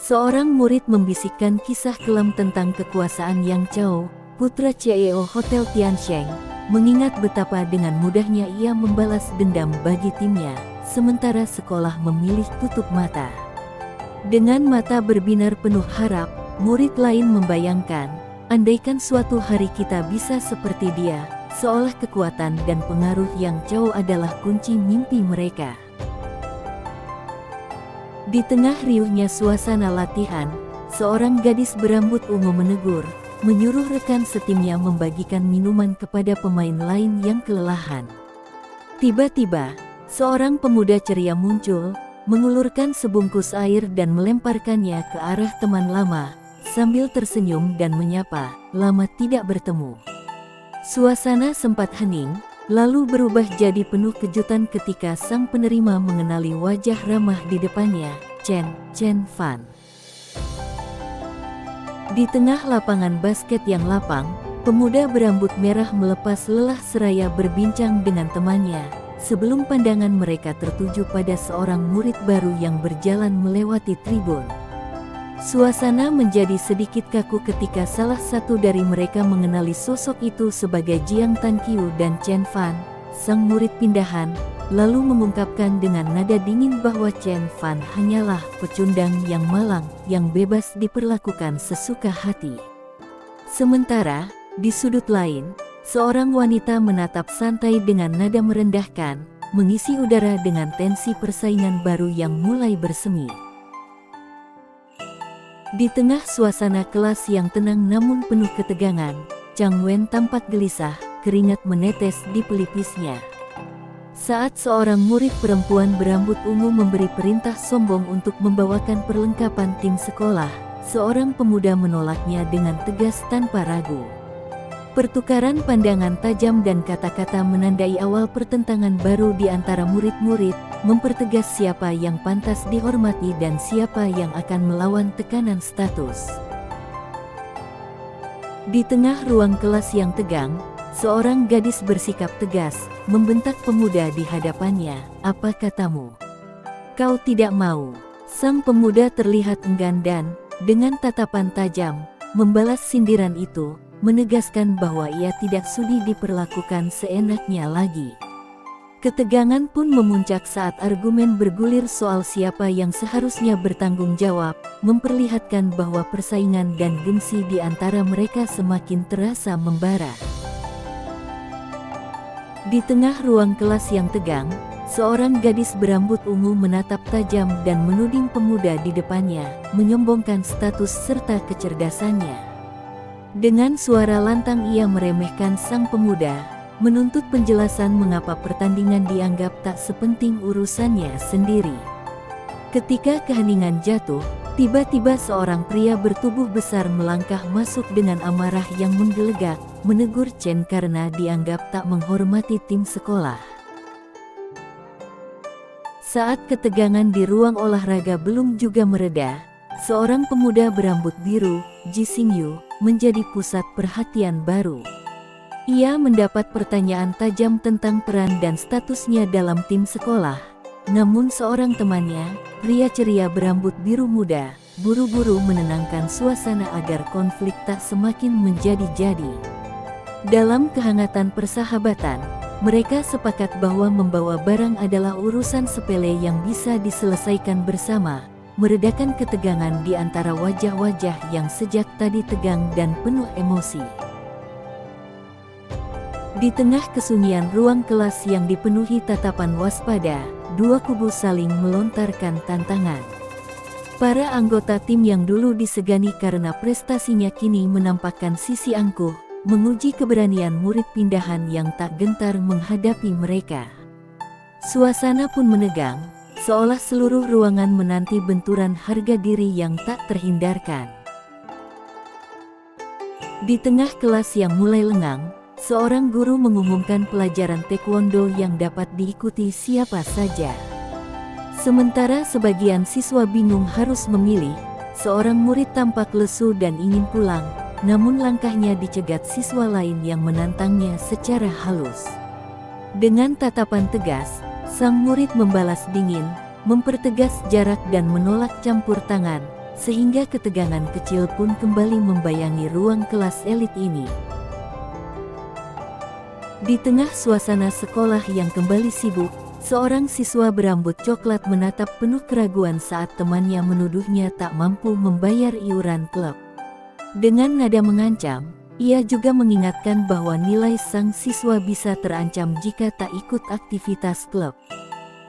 Seorang murid membisikkan kisah kelam tentang kekuasaan Yang Chao, putra CEO Hotel Tiansheng, mengingat betapa dengan mudahnya ia membalas dendam bagi timnya, sementara sekolah memilih tutup mata. Dengan mata berbinar penuh harap, murid lain membayangkan, andaikan suatu hari kita bisa seperti dia, seolah kekuatan dan pengaruh Yang Chao adalah kunci mimpi mereka. Di tengah riuhnya suasana latihan, seorang gadis berambut ungu menegur, menyuruh rekan setimnya membagikan minuman kepada pemain lain yang kelelahan. Tiba-tiba, seorang pemuda ceria muncul, mengulurkan sebungkus air dan melemparkannya ke arah teman lama, sambil tersenyum dan menyapa, "Lama tidak bertemu." Suasana sempat hening, lalu berubah jadi penuh kejutan ketika sang penerima mengenali wajah ramah di depannya, Chen Fan. Di tengah lapangan basket yang lapang, pemuda berambut merah melepas lelah seraya berbincang dengan temannya, sebelum pandangan mereka tertuju pada seorang murid baru yang berjalan melewati tribun. Suasana menjadi sedikit kaku ketika salah satu dari mereka mengenali sosok itu sebagai Jiang Tanqiu dan Chen Fan, sang murid pindahan, lalu mengungkapkan dengan nada dingin bahwa Chen Fan hanyalah pecundang yang malang, yang bebas diperlakukan sesuka hati. Sementara, di sudut lain, seorang wanita menatap santai dengan nada merendahkan, mengisi udara dengan tensi persaingan baru yang mulai bersemi. Di tengah suasana kelas yang tenang namun penuh ketegangan, Chang Wen tampak gelisah, keringat menetes di pelipisnya. Saat seorang murid perempuan berambut ungu memberi perintah sombong untuk membawakan perlengkapan tim sekolah, seorang pemuda menolaknya dengan tegas tanpa ragu. Pertukaran pandangan tajam dan kata-kata menandai awal pertentangan baru di antara murid-murid, mempertegas siapa yang pantas dihormati dan siapa yang akan melawan tekanan status. Di tengah ruang kelas yang tegang, seorang gadis bersikap tegas, membentak pemuda di hadapannya, "Apa katamu? Kau tidak mau?" Sang pemuda terlihat enggan dan, dengan tatapan tajam, membalas sindiran itu, menegaskan bahwa ia tidak sudi diperlakukan seenaknya lagi. Ketegangan pun memuncak saat argumen bergulir soal siapa yang seharusnya bertanggung jawab, memperlihatkan bahwa persaingan dan gengsi di antara mereka semakin terasa membara. Di tengah ruang kelas yang tegang, seorang gadis berambut ungu menatap tajam dan menuding pemuda di depannya, menyombongkan status serta kecerdasannya. Dengan suara lantang ia meremehkan sang pemuda, menuntut penjelasan mengapa pertandingan dianggap tak sepenting urusannya sendiri. Ketika keheningan jatuh, tiba-tiba seorang pria bertubuh besar melangkah masuk dengan amarah yang menggelegak, menegur Chen karena dianggap tak menghormati tim sekolah. Saat ketegangan di ruang olahraga belum juga mereda, seorang pemuda berambut biru, Ji Xingyu, menjadi pusat perhatian baru. Ia mendapat pertanyaan tajam tentang peran dan statusnya dalam tim sekolah, namun seorang temannya, pria ceria berambut biru muda, buru-buru menenangkan suasana agar konflik tak semakin menjadi-jadi. Dalam kehangatan persahabatan, mereka sepakat bahwa membawa barang adalah urusan sepele yang bisa diselesaikan bersama, meredakan ketegangan di antara wajah-wajah yang sejak tadi tegang dan penuh emosi. Di tengah kesunyian ruang kelas yang dipenuhi tatapan waspada, dua kubu saling melontarkan tantangan. Para anggota tim yang dulu disegani karena prestasinya kini menampakkan sisi angkuh, menguji keberanian murid pindahan yang tak gentar menghadapi mereka. Suasana pun menegang, seolah seluruh ruangan menanti benturan harga diri yang tak terhindarkan. Di tengah kelas yang mulai lengang, seorang guru mengumumkan pelajaran taekwondo yang dapat diikuti siapa saja. Sementara sebagian siswa bingung harus memilih, seorang murid tampak lesu dan ingin pulang, namun langkahnya dicegat siswa lain yang menantangnya secara halus. Dengan tatapan tegas, sang murid membalas dingin, mempertegas jarak dan menolak campur tangan, sehingga ketegangan kecil pun kembali membayangi ruang kelas elit ini. Di tengah suasana sekolah yang kembali sibuk, seorang siswa berambut coklat menatap penuh keraguan saat temannya menuduhnya tak mampu membayar iuran klub. Dengan nada mengancam, ia juga mengingatkan bahwa nilai sang siswa bisa terancam jika tak ikut aktivitas klub.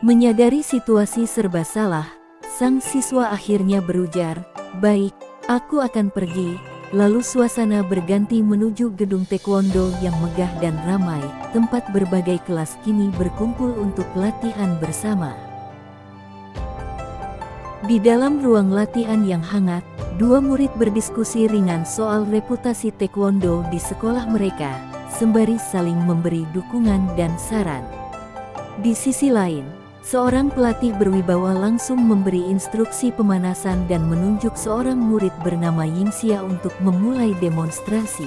Menyadari situasi serba salah, sang siswa akhirnya berujar, "Baik, aku akan pergi." Lalu suasana berganti menuju gedung taekwondo yang megah dan ramai, tempat berbagai kelas kini berkumpul untuk latihan bersama. Di dalam ruang latihan yang hangat, dua murid berdiskusi ringan soal reputasi taekwondo di sekolah mereka, sembari saling memberi dukungan dan saran. Di sisi lain, seorang pelatih berwibawa langsung memberi instruksi pemanasan dan menunjuk seorang murid bernama Yingxia untuk memulai demonstrasi.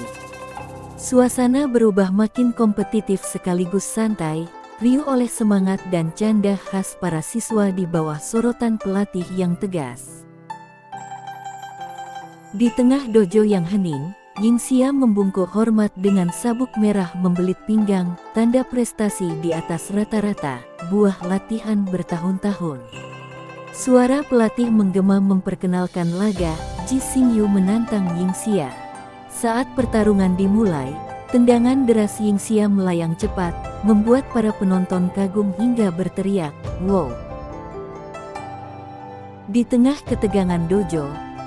Suasana berubah makin kompetitif sekaligus santai, riuh oleh semangat dan canda khas para siswa di bawah sorotan pelatih yang tegas. Di tengah dojo yang hening, Yingxia membungkuk hormat dengan sabuk merah membelit pinggang, tanda prestasi di atas rata-rata, buah latihan bertahun-tahun. Suara pelatih menggema memperkenalkan laga, Ji Xingyu menantang Yingxia. Saat pertarungan dimulai, tendangan deras Yingxia melayang cepat, membuat para penonton kagum hingga berteriak, "Wow!" Di tengah ketegangan dojo,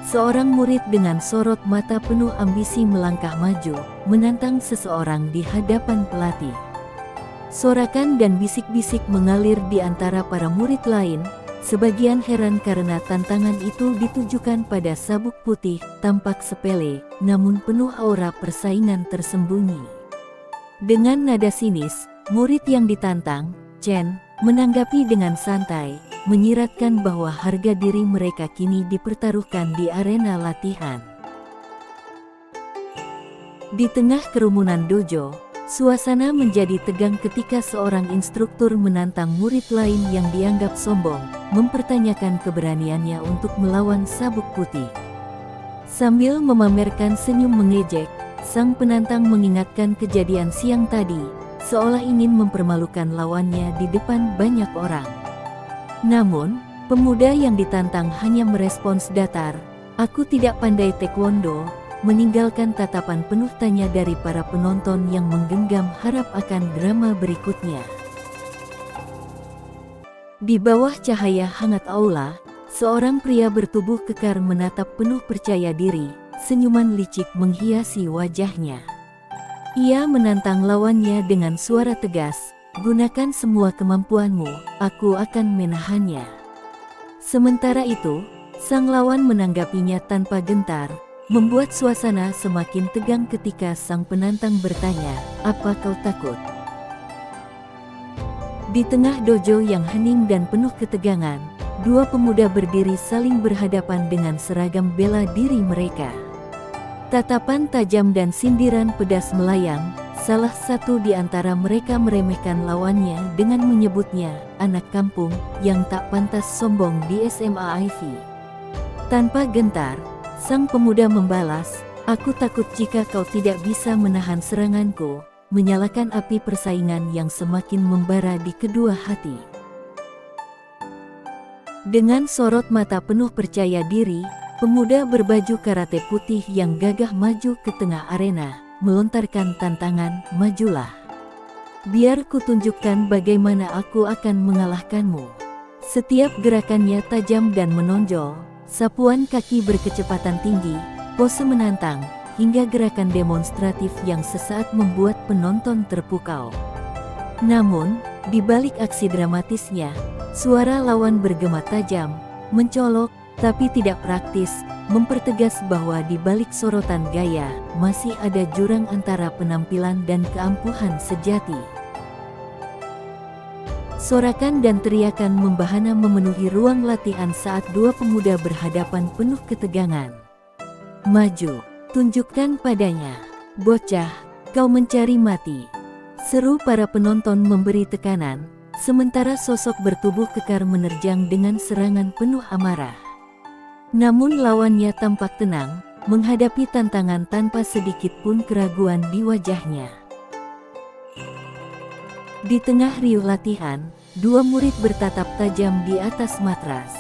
seorang murid dengan sorot mata penuh ambisi melangkah maju, menantang seseorang di hadapan pelatih. Sorakan dan bisik-bisik mengalir di antara para murid lain, sebagian heran karena tantangan itu ditujukan pada sabuk putih, tampak sepele, namun penuh aura persaingan tersembunyi. Dengan nada sinis, murid yang ditantang, Chen, menanggapi dengan santai, menyiratkan bahwa harga diri mereka kini dipertaruhkan di arena latihan. Di tengah kerumunan dojo, suasana menjadi tegang ketika seorang instruktur menantang murid lain yang dianggap sombong, mempertanyakan keberaniannya untuk melawan sabuk putih. Sambil memamerkan senyum mengejek, sang penantang mengingatkan kejadian siang tadi, seolah ingin mempermalukan lawannya di depan banyak orang. Namun, pemuda yang ditantang hanya merespons datar, "Aku tidak pandai taekwondo," meninggalkan tatapan penuh tanya dari para penonton yang menggenggam harap akan drama berikutnya. Di bawah cahaya hangat aula, seorang pria bertubuh kekar menatap penuh percaya diri, senyuman licik menghiasi wajahnya. Ia menantang lawannya dengan suara tegas, "Gunakan semua kemampuanmu, aku akan menahannya." Sementara itu, sang lawan menanggapinya tanpa gentar, membuat suasana semakin tegang ketika sang penantang bertanya, "Apa kau takut?" Di tengah dojo yang hening dan penuh ketegangan, dua pemuda berdiri saling berhadapan dengan seragam bela diri mereka. Tatapan tajam dan sindiran pedas melayang, Salah satu di antara mereka meremehkan lawannya dengan menyebutnya anak kampung yang tak pantas sombong di SMA Ivy. Tanpa gentar, sang pemuda membalas, "Aku takut jika kau tidak bisa menahan seranganku," menyalakan api persaingan yang semakin membara di kedua hati. Dengan sorot mata penuh percaya diri, pemuda berbaju karate putih yang gagah maju ke tengah arena, melontarkan tantangan, "Majulah. Biar kutunjukkan bagaimana aku akan mengalahkanmu." Setiap gerakannya tajam dan menonjol, sapuan kaki berkecepatan tinggi, pose menantang, hingga gerakan demonstratif yang sesaat membuat penonton terpukau. Namun, di balik aksi dramatisnya, suara lawan bergema tajam, mencolok, tapi tidak praktis, mempertegas bahwa di balik sorotan gaya, masih ada jurang antara penampilan dan keampuhan sejati. Sorakan dan teriakan membahana memenuhi ruang latihan saat dua pemuda berhadapan penuh ketegangan. "Maju, tunjukkan padanya. Bocah, kau mencari mati," seru para penonton memberi tekanan, sementara sosok bertubuh kekar menerjang dengan serangan penuh amarah. Namun lawannya tampak tenang, menghadapi tantangan tanpa sedikit pun keraguan di wajahnya. Di tengah riuh latihan, dua murid bertatap tajam di atas matras.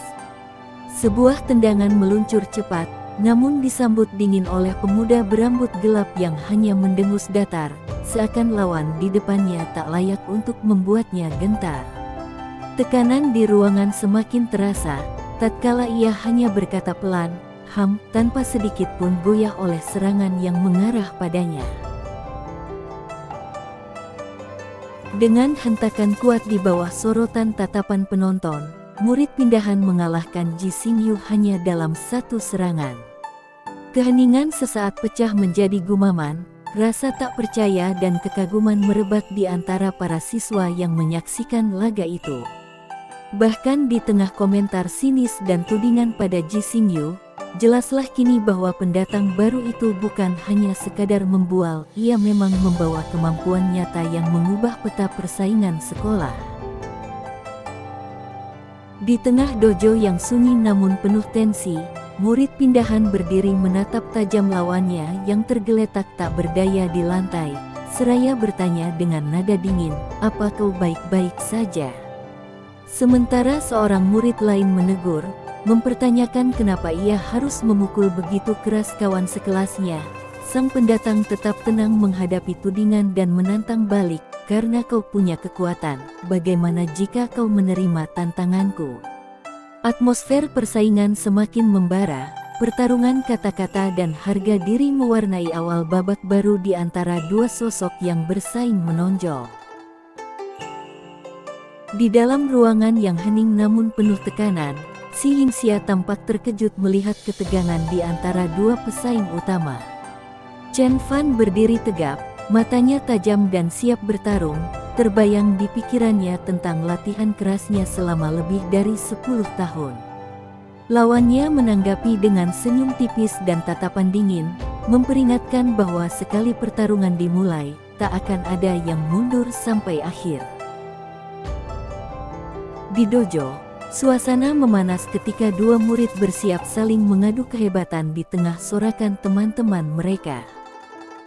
Sebuah tendangan meluncur cepat, namun disambut dingin oleh pemuda berambut gelap yang hanya mendengus datar, seakan lawan di depannya tak layak untuk membuatnya gentar. Tekanan di ruangan semakin terasa, tatkala ia hanya berkata pelan, tanpa sedikit pun goyah oleh serangan yang mengarah padanya. Dengan hentakan kuat di bawah sorotan tatapan penonton, murid pindahan mengalahkan Ji Xingyu hanya dalam satu serangan. Keheningan sesaat pecah menjadi gumaman, rasa tak percaya dan kekaguman merebak di antara para siswa yang menyaksikan laga itu. Bahkan di tengah komentar sinis dan tudingan pada Ji Xingyu, jelaslah kini bahwa pendatang baru itu bukan hanya sekadar membual, ia memang membawa kemampuan nyata yang mengubah peta persaingan sekolah. Di tengah dojo yang sunyi namun penuh tensi, murid pindahan berdiri menatap tajam lawannya yang tergeletak tak berdaya di lantai, seraya bertanya dengan nada dingin, "Apa kau baik-baik saja?" Sementara seorang murid lain menegur, mempertanyakan kenapa ia harus memukul begitu keras kawan sekelasnya. Sang pendatang tetap tenang menghadapi tudingan dan menantang balik, "Karena kau punya kekuatan, bagaimana jika kau menerima tantanganku?" Atmosfer persaingan semakin membara, pertarungan kata-kata dan harga diri mewarnai awal babak baru di antara dua sosok yang bersaing menonjol. Di dalam ruangan yang hening namun penuh tekanan, Si Yingxia tampak terkejut melihat ketegangan di antara dua pesaing utama. Chen Fan berdiri tegap, matanya tajam dan siap bertarung, terbayang di pikirannya tentang latihan kerasnya selama lebih dari 10 tahun. Lawannya menanggapi dengan senyum tipis dan tatapan dingin, memperingatkan bahwa sekali pertarungan dimulai, tak akan ada yang mundur sampai akhir. Di dojo, suasana memanas ketika dua murid bersiap saling mengadu kehebatan di tengah sorakan teman-teman mereka.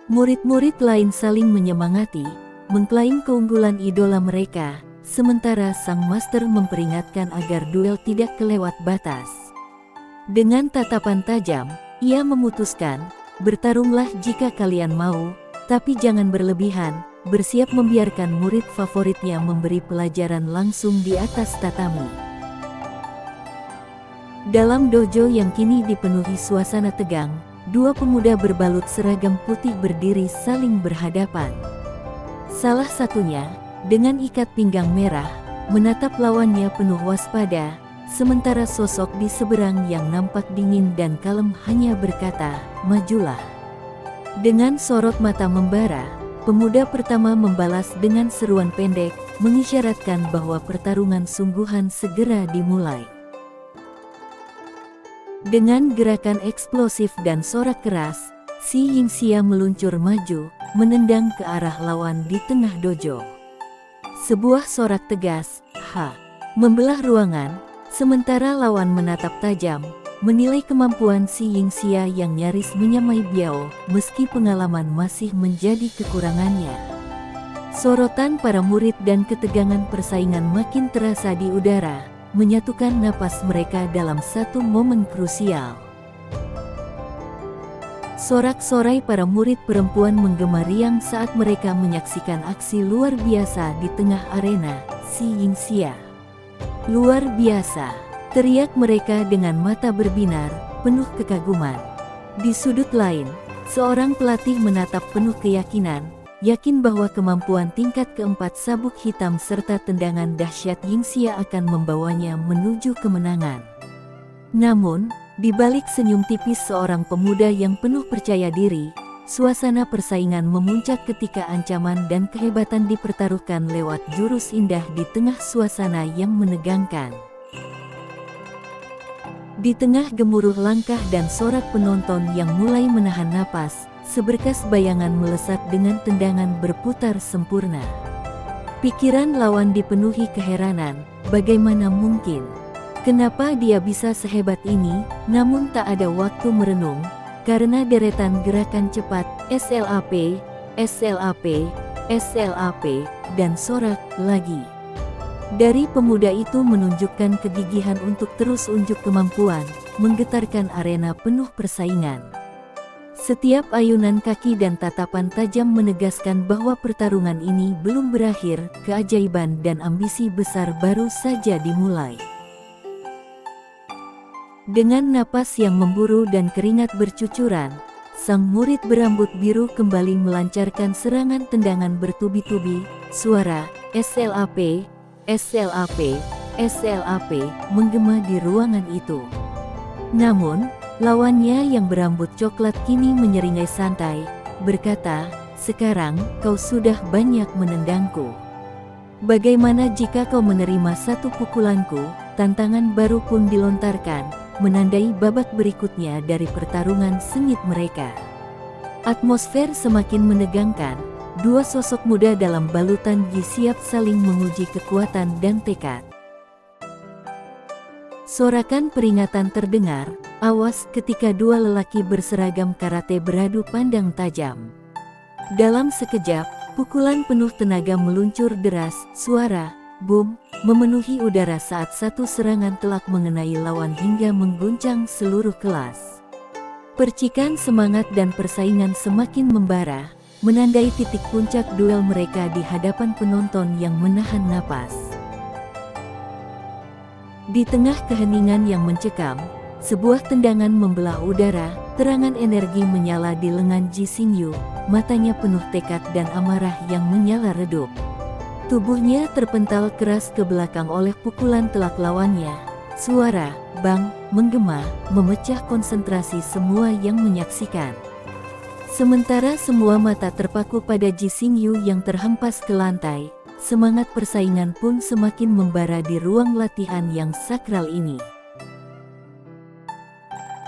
Murid-murid lain saling menyemangati, mengklaim keunggulan idola mereka, sementara sang master memperingatkan agar duel tidak kelewat batas. Dengan tatapan tajam, ia memutuskan, "Bertarunglah jika kalian mau, tapi jangan berlebihan." Bersiap membiarkan murid favoritnya memberi pelajaran langsung di atas tatami. Dalam dojo yang kini dipenuhi suasana tegang, dua pemuda berbalut seragam putih berdiri saling berhadapan. Salah satunya, dengan ikat pinggang merah, menatap lawannya penuh waspada, sementara sosok di seberang yang nampak dingin dan kalem hanya berkata, "Majulah." Dengan sorot mata membara, pemuda pertama membalas dengan seruan pendek, mengisyaratkan bahwa pertarungan sungguhan segera dimulai. Dengan gerakan eksplosif dan sorak keras, Si Yingxia meluncur maju, menendang ke arah lawan di tengah dojo. Sebuah sorak tegas, "Ha!" membelah ruangan, sementara lawan menatap tajam, menilai kemampuan si Yingxia yang nyaris menyamai Biao, meski pengalaman masih menjadi kekurangannya. Sorotan para murid dan ketegangan persaingan makin terasa di udara, menyatukan napas mereka dalam satu momen krusial. Sorak-sorai para murid perempuan menggema riang saat mereka menyaksikan aksi luar biasa di tengah arena, si Yingxia. "Luar biasa!" teriak mereka dengan mata berbinar, penuh kekaguman. Di sudut lain, seorang pelatih menatap penuh keyakinan, yakin bahwa kemampuan tingkat keempat sabuk hitam serta tendangan dahsyat Yingxia akan membawanya menuju kemenangan. Namun, di balik senyum tipis seorang pemuda yang penuh percaya diri, suasana persaingan memuncak ketika ancaman dan kehebatan dipertaruhkan lewat jurus indah di tengah suasana yang menegangkan. Di tengah gemuruh langkah dan sorak penonton yang mulai menahan napas, seberkas bayangan melesat dengan tendangan berputar sempurna. Pikiran lawan dipenuhi keheranan, bagaimana mungkin? Kenapa dia bisa sehebat ini? Namun tak ada waktu merenung, karena deretan gerakan cepat, SLAP, SLAP, SLAP, dan sorak lagi. Dari pemuda itu menunjukkan kegigihan untuk terus unjuk kemampuan, menggetarkan arena penuh persaingan. Setiap ayunan kaki dan tatapan tajam menegaskan bahwa pertarungan ini belum berakhir, keajaiban dan ambisi besar baru saja dimulai. Dengan napas yang memburu dan keringat bercucuran, sang murid berambut biru kembali melancarkan serangan tendangan bertubi-tubi, suara SLAP, SLAP, SLAP menggema di ruangan itu. Namun, lawannya yang berambut coklat kini menyeringai santai, berkata, "Sekarang kau sudah banyak menendangku. Bagaimana jika kau menerima satu pukulanku?" Tantangan baru pun dilontarkan, menandai babak berikutnya dari pertarungan sengit mereka. Atmosfer semakin menegangkan, dua sosok muda dalam balutan gi siap saling menguji kekuatan dan tekad. Sorakan peringatan terdengar, awas ketika dua lelaki berseragam karate beradu pandang tajam. Dalam sekejap, pukulan penuh tenaga meluncur deras, suara boom memenuhi udara saat satu serangan telak mengenai lawan hingga mengguncang seluruh kelas. Percikan semangat dan persaingan semakin membara, menandai titik puncak duel mereka di hadapan penonton yang menahan napas. Di tengah keheningan yang mencekam, sebuah tendangan membelah udara, terangan energi menyala di lengan Ji Xingyu, matanya penuh tekad dan amarah yang menyala redup. Tubuhnya terpental keras ke belakang oleh pukulan telak lawannya. Suara bang menggema, memecah konsentrasi semua yang menyaksikan. Sementara semua mata terpaku pada Ji Xingyu yang terhempas ke lantai, semangat persaingan pun semakin membara di ruang latihan yang sakral ini.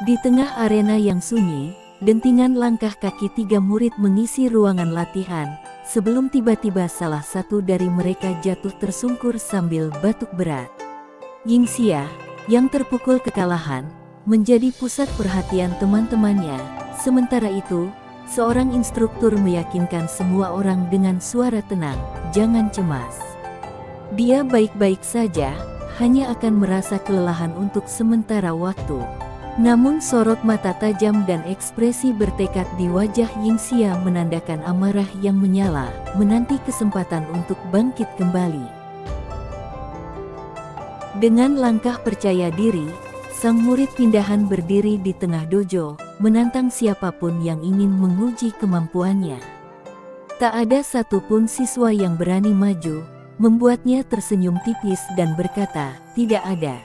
Di tengah arena yang sunyi, dentingan langkah kaki tiga murid mengisi ruangan latihan, sebelum tiba-tiba salah satu dari mereka jatuh tersungkur sambil batuk berat. Yingxia, yang terpukul kekalahan, menjadi pusat perhatian teman-temannya. Sementara itu, seorang instruktur meyakinkan semua orang dengan suara tenang, "Jangan cemas. Dia baik-baik saja, hanya akan merasa kelelahan untuk sementara waktu." Namun sorot mata tajam dan ekspresi bertekad di wajah Yingxia menandakan amarah yang menyala, menanti kesempatan untuk bangkit kembali. Dengan langkah percaya diri, sang murid pindahan berdiri di tengah dojo, menantang siapapun yang ingin menguji kemampuannya. Tak ada satupun siswa yang berani maju, membuatnya tersenyum tipis dan berkata, "Tidak ada."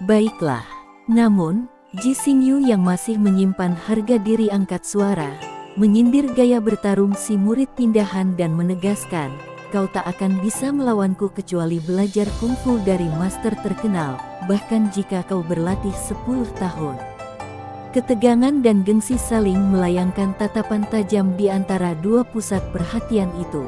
"Baiklah." Namun, Ji Xingyu yang masih menyimpan harga diri angkat suara, menyindir gaya bertarung si murid pindahan dan menegaskan, "Kau tak akan bisa melawanku kecuali belajar kungfu dari master terkenal, bahkan jika kau berlatih 10 tahun. Ketegangan dan gengsi saling melayangkan tatapan tajam di antara dua pusat perhatian itu.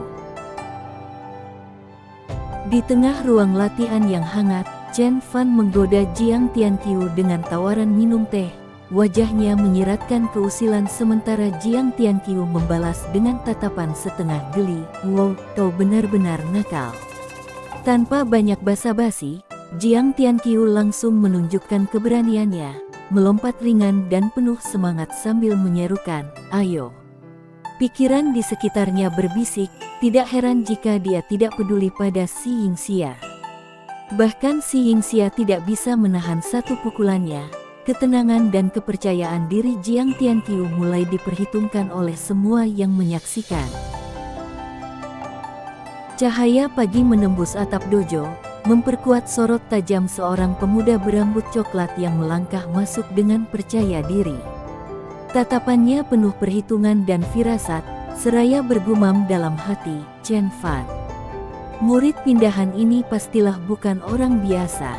Di tengah ruang latihan yang hangat, Chen Fan menggoda Jiang Tianqiu dengan tawaran minum teh. Wajahnya menyiratkan keusilan sementara Jiang Tianqiu membalas dengan tatapan setengah geli, "Wow, kau benar-benar nakal." Tanpa banyak basa-basi, Jiang Tianqiu langsung menunjukkan keberaniannya, melompat ringan dan penuh semangat sambil menyerukan, "Ayo." Pikiran di sekitarnya berbisik, tidak heran jika dia tidak peduli pada Si Yingxia. Bahkan Si Yingxia tidak bisa menahan satu pukulannya. Ketenangan dan kepercayaan diri Jiang Tianqiu mulai diperhitungkan oleh semua yang menyaksikan. Cahaya pagi menembus atap dojo, memperkuat sorot tajam seorang pemuda berambut coklat yang melangkah masuk dengan percaya diri. Tatapannya penuh perhitungan dan firasat, seraya bergumam dalam hati, "Chen Fan. Murid pindahan ini pastilah bukan orang biasa."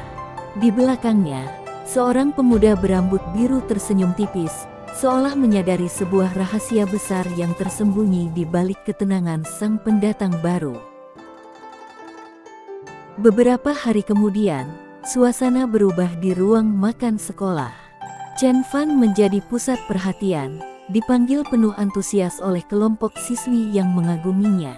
Di belakangnya, seorang pemuda berambut biru tersenyum tipis, seolah menyadari sebuah rahasia besar yang tersembunyi di balik ketenangan sang pendatang baru. Beberapa hari kemudian, suasana berubah di ruang makan sekolah. Chen Fan menjadi pusat perhatian, dipanggil penuh antusias oleh kelompok siswi yang mengaguminya.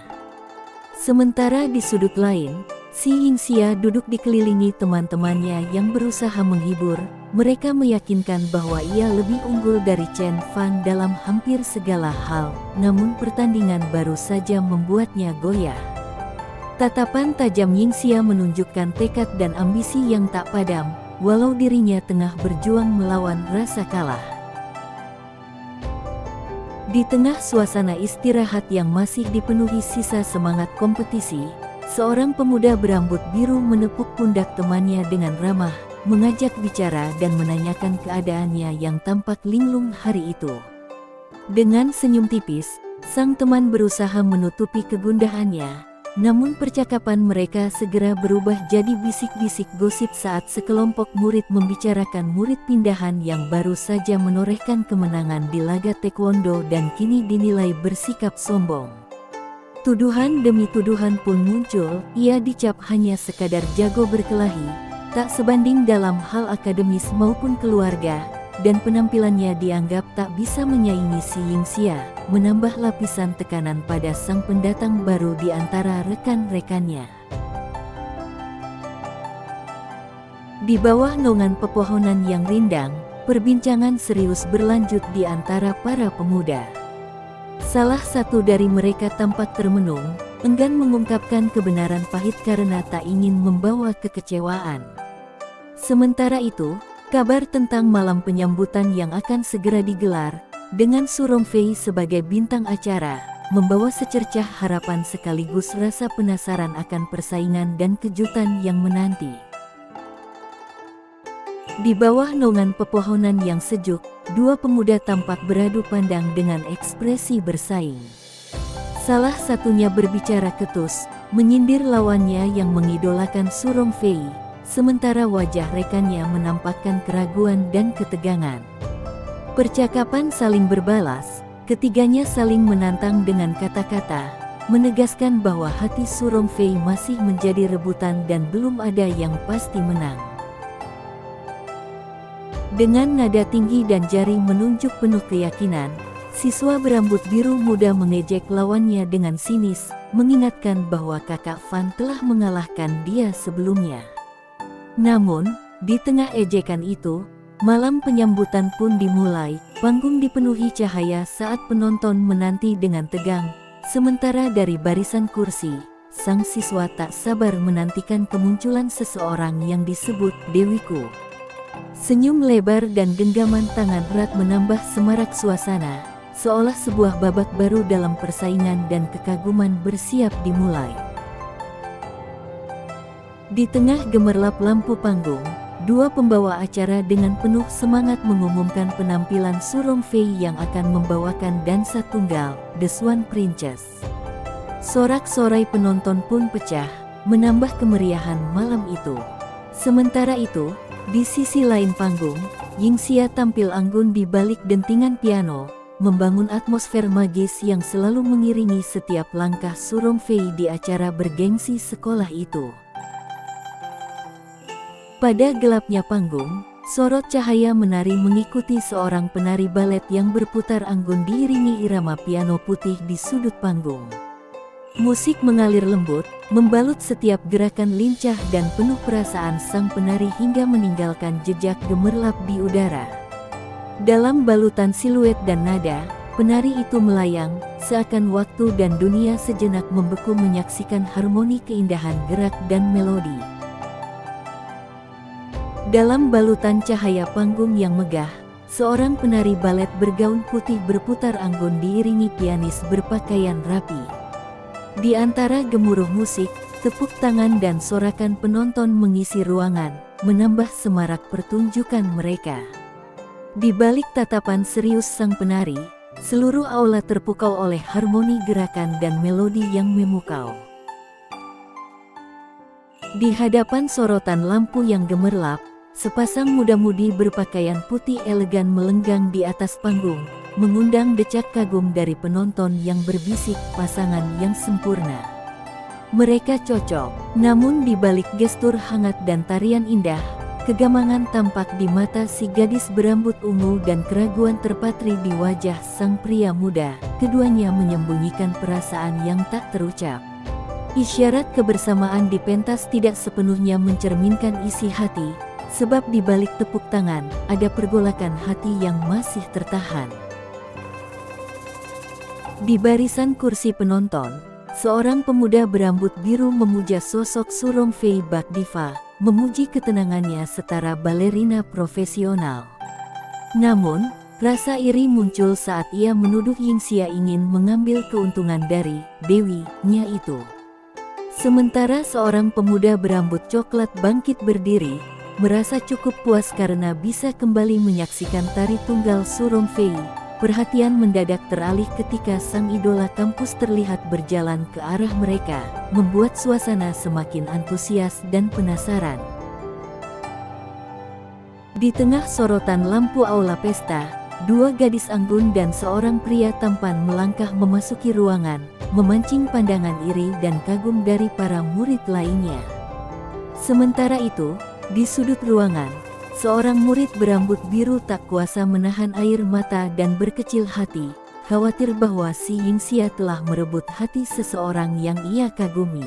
Sementara di sudut lain, Si Yingxia duduk dikelilingi teman-temannya yang berusaha menghibur. Mereka meyakinkan bahwa ia lebih unggul dari Chen Fan dalam hampir segala hal, namun pertandingan baru saja membuatnya goyah. Tatapan tajam Yingxia menunjukkan tekad dan ambisi yang tak padam, walau dirinya tengah berjuang melawan rasa kalah. Di tengah suasana istirahat yang masih dipenuhi sisa semangat kompetisi, seorang pemuda berambut biru menepuk pundak temannya dengan ramah, mengajak bicara dan menanyakan keadaannya yang tampak linglung hari itu. Dengan senyum tipis, sang teman berusaha menutupi kegundahannya. Namun percakapan mereka segera berubah jadi bisik-bisik gosip saat sekelompok murid membicarakan murid pindahan yang baru saja menorehkan kemenangan di laga taekwondo dan kini dinilai bersikap sombong. Tuduhan demi tuduhan pun muncul, ia dicap hanya sekadar jago berkelahi, tak sebanding dalam hal akademis maupun keluarga, dan penampilannya dianggap tak bisa menyaingi Si Yingxia, menambah lapisan tekanan pada sang pendatang baru di antara rekan-rekannya. Di bawah naungan pepohonan yang rindang, perbincangan serius berlanjut di antara para pemuda. Salah satu dari mereka tampak termenung, enggan mengungkapkan kebenaran pahit karena tak ingin membawa kekecewaan. Sementara itu, kabar tentang malam penyambutan yang akan segera digelar, dengan Su Rongfei sebagai bintang acara, membawa secercah harapan sekaligus rasa penasaran akan persaingan dan kejutan yang menanti. Di bawah naungan pepohonan yang sejuk, dua pemuda tampak beradu pandang dengan ekspresi bersaing. Salah satunya berbicara ketus, menyindir lawannya yang mengidolakan Su Rongfei, sementara wajah rekannya menampakkan keraguan dan ketegangan. Percakapan saling berbalas, ketiganya saling menantang dengan kata-kata, menegaskan bahwa hati Su Rongfei masih menjadi rebutan dan belum ada yang pasti menang. Dengan nada tinggi dan jari menunjuk penuh keyakinan, siswa berambut biru muda mengejek lawannya dengan sinis, mengingatkan bahwa kakak Fan telah mengalahkan dia sebelumnya. Namun, di tengah ejekan itu, malam penyambutan pun dimulai. Panggung dipenuhi cahaya saat penonton menanti dengan tegang. Sementara dari barisan kursi, sang siswa tak sabar menantikan kemunculan seseorang yang disebut Dewiku. Senyum lebar dan genggaman tangan erat menambah semarak suasana, seolah sebuah babak baru dalam persaingan dan kekaguman bersiap dimulai. Di tengah gemerlap lampu panggung, dua pembawa acara dengan penuh semangat mengumumkan penampilan Su Rongfei yang akan membawakan dansa tunggal, The Swan Princess. Sorak-sorai penonton pun pecah, menambah kemeriahan malam itu. Sementara itu, di sisi lain panggung, Yingxia tampil anggun di balik dentingan piano, membangun atmosfer magis yang selalu mengiringi setiap langkah Su Rongfei di acara bergengsi sekolah itu. Pada gelapnya panggung, sorot cahaya menari mengikuti seorang penari balet yang berputar anggun diiringi irama piano putih di sudut panggung. Musik mengalir lembut, membalut setiap gerakan lincah dan penuh perasaan sang penari hingga meninggalkan jejak gemerlap di udara. Dalam balutan siluet dan nada, penari itu melayang, seakan waktu dan dunia sejenak membeku menyaksikan harmoni keindahan gerak dan melodi. Dalam balutan cahaya panggung yang megah, seorang penari balet bergaun putih berputar anggun diiringi pianis berpakaian rapi. Di antara gemuruh musik, tepuk tangan dan sorakan penonton mengisi ruangan, menambah semarak pertunjukan mereka. Di balik tatapan serius sang penari, seluruh aula terpukau oleh harmoni gerakan dan melodi yang memukau. Di hadapan sorotan lampu yang gemerlap, sepasang muda-mudi berpakaian putih elegan melenggang di atas panggung, mengundang decak kagum dari penonton yang berbisik pasangan yang sempurna. Mereka cocok, namun di balik gestur hangat dan tarian indah, kegamangan tampak di mata si gadis berambut ungu dan keraguan terpatri di wajah sang pria muda. Keduanya menyembunyikan perasaan yang tak terucap. Isyarat kebersamaan di pentas tidak sepenuhnya mencerminkan isi hati, sebab di balik tepuk tangan, ada pergolakan hati yang masih tertahan. Di barisan kursi penonton, seorang pemuda berambut biru memuja sosok Su Rongfei bak diva, memuji ketenangannya setara balerina profesional. Namun, rasa iri muncul saat ia menuduh Yingxia ingin mengambil keuntungan dari dewinya itu. Sementara seorang pemuda berambut coklat bangkit berdiri, merasa cukup puas karena bisa kembali menyaksikan tari tunggal Su Rongfei. Perhatian mendadak teralih ketika sang idola kampus terlihat berjalan ke arah mereka, membuat suasana semakin antusias dan penasaran. Di tengah sorotan lampu aula pesta, dua gadis anggun dan seorang pria tampan melangkah memasuki ruangan, memancing pandangan iri dan kagum dari para murid lainnya. Sementara itu, di sudut ruangan, seorang murid berambut biru tak kuasa menahan air mata dan berkecil hati, khawatir bahwa si Yingxia telah merebut hati seseorang yang ia kagumi.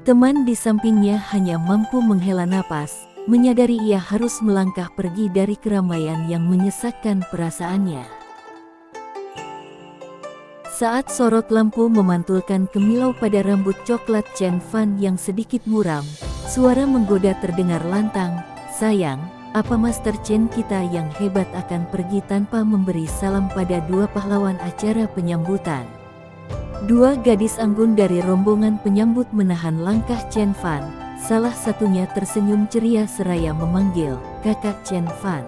Teman di sampingnya hanya mampu menghela napas, menyadari ia harus melangkah pergi dari keramaian yang menyesakkan perasaannya. Saat sorot lampu memantulkan kemilau pada rambut coklat Chen Fan yang sedikit muram, suara menggoda terdengar lantang, "Sayang, apa Master Chen kita yang hebat akan pergi tanpa memberi salam pada dua pahlawan acara penyambutan?" Dua gadis anggun dari rombongan penyambut menahan langkah Chen Fan, salah satunya tersenyum ceria seraya memanggil, "Kakak Chen Fan."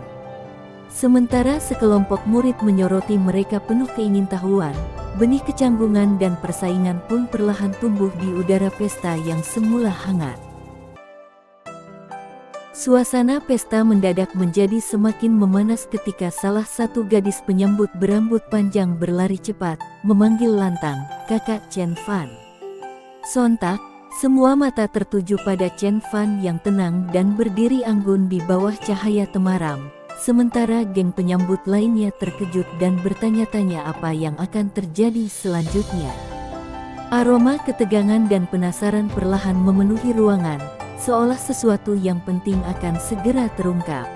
Sementara sekelompok murid menyoroti mereka penuh keingintahuan, benih kecanggungan dan persaingan pun perlahan tumbuh di udara pesta yang semula hangat. Suasana pesta mendadak menjadi semakin memanas ketika salah satu gadis penyambut berambut panjang berlari cepat, memanggil lantang, "Kakak Chen Fan." Sontak, semua mata tertuju pada Chen Fan yang tenang dan berdiri anggun di bawah cahaya temaram, sementara geng penyambut lainnya terkejut dan bertanya-tanya apa yang akan terjadi selanjutnya. Aroma ketegangan dan penasaran perlahan memenuhi ruangan, seolah sesuatu yang penting akan segera terungkap.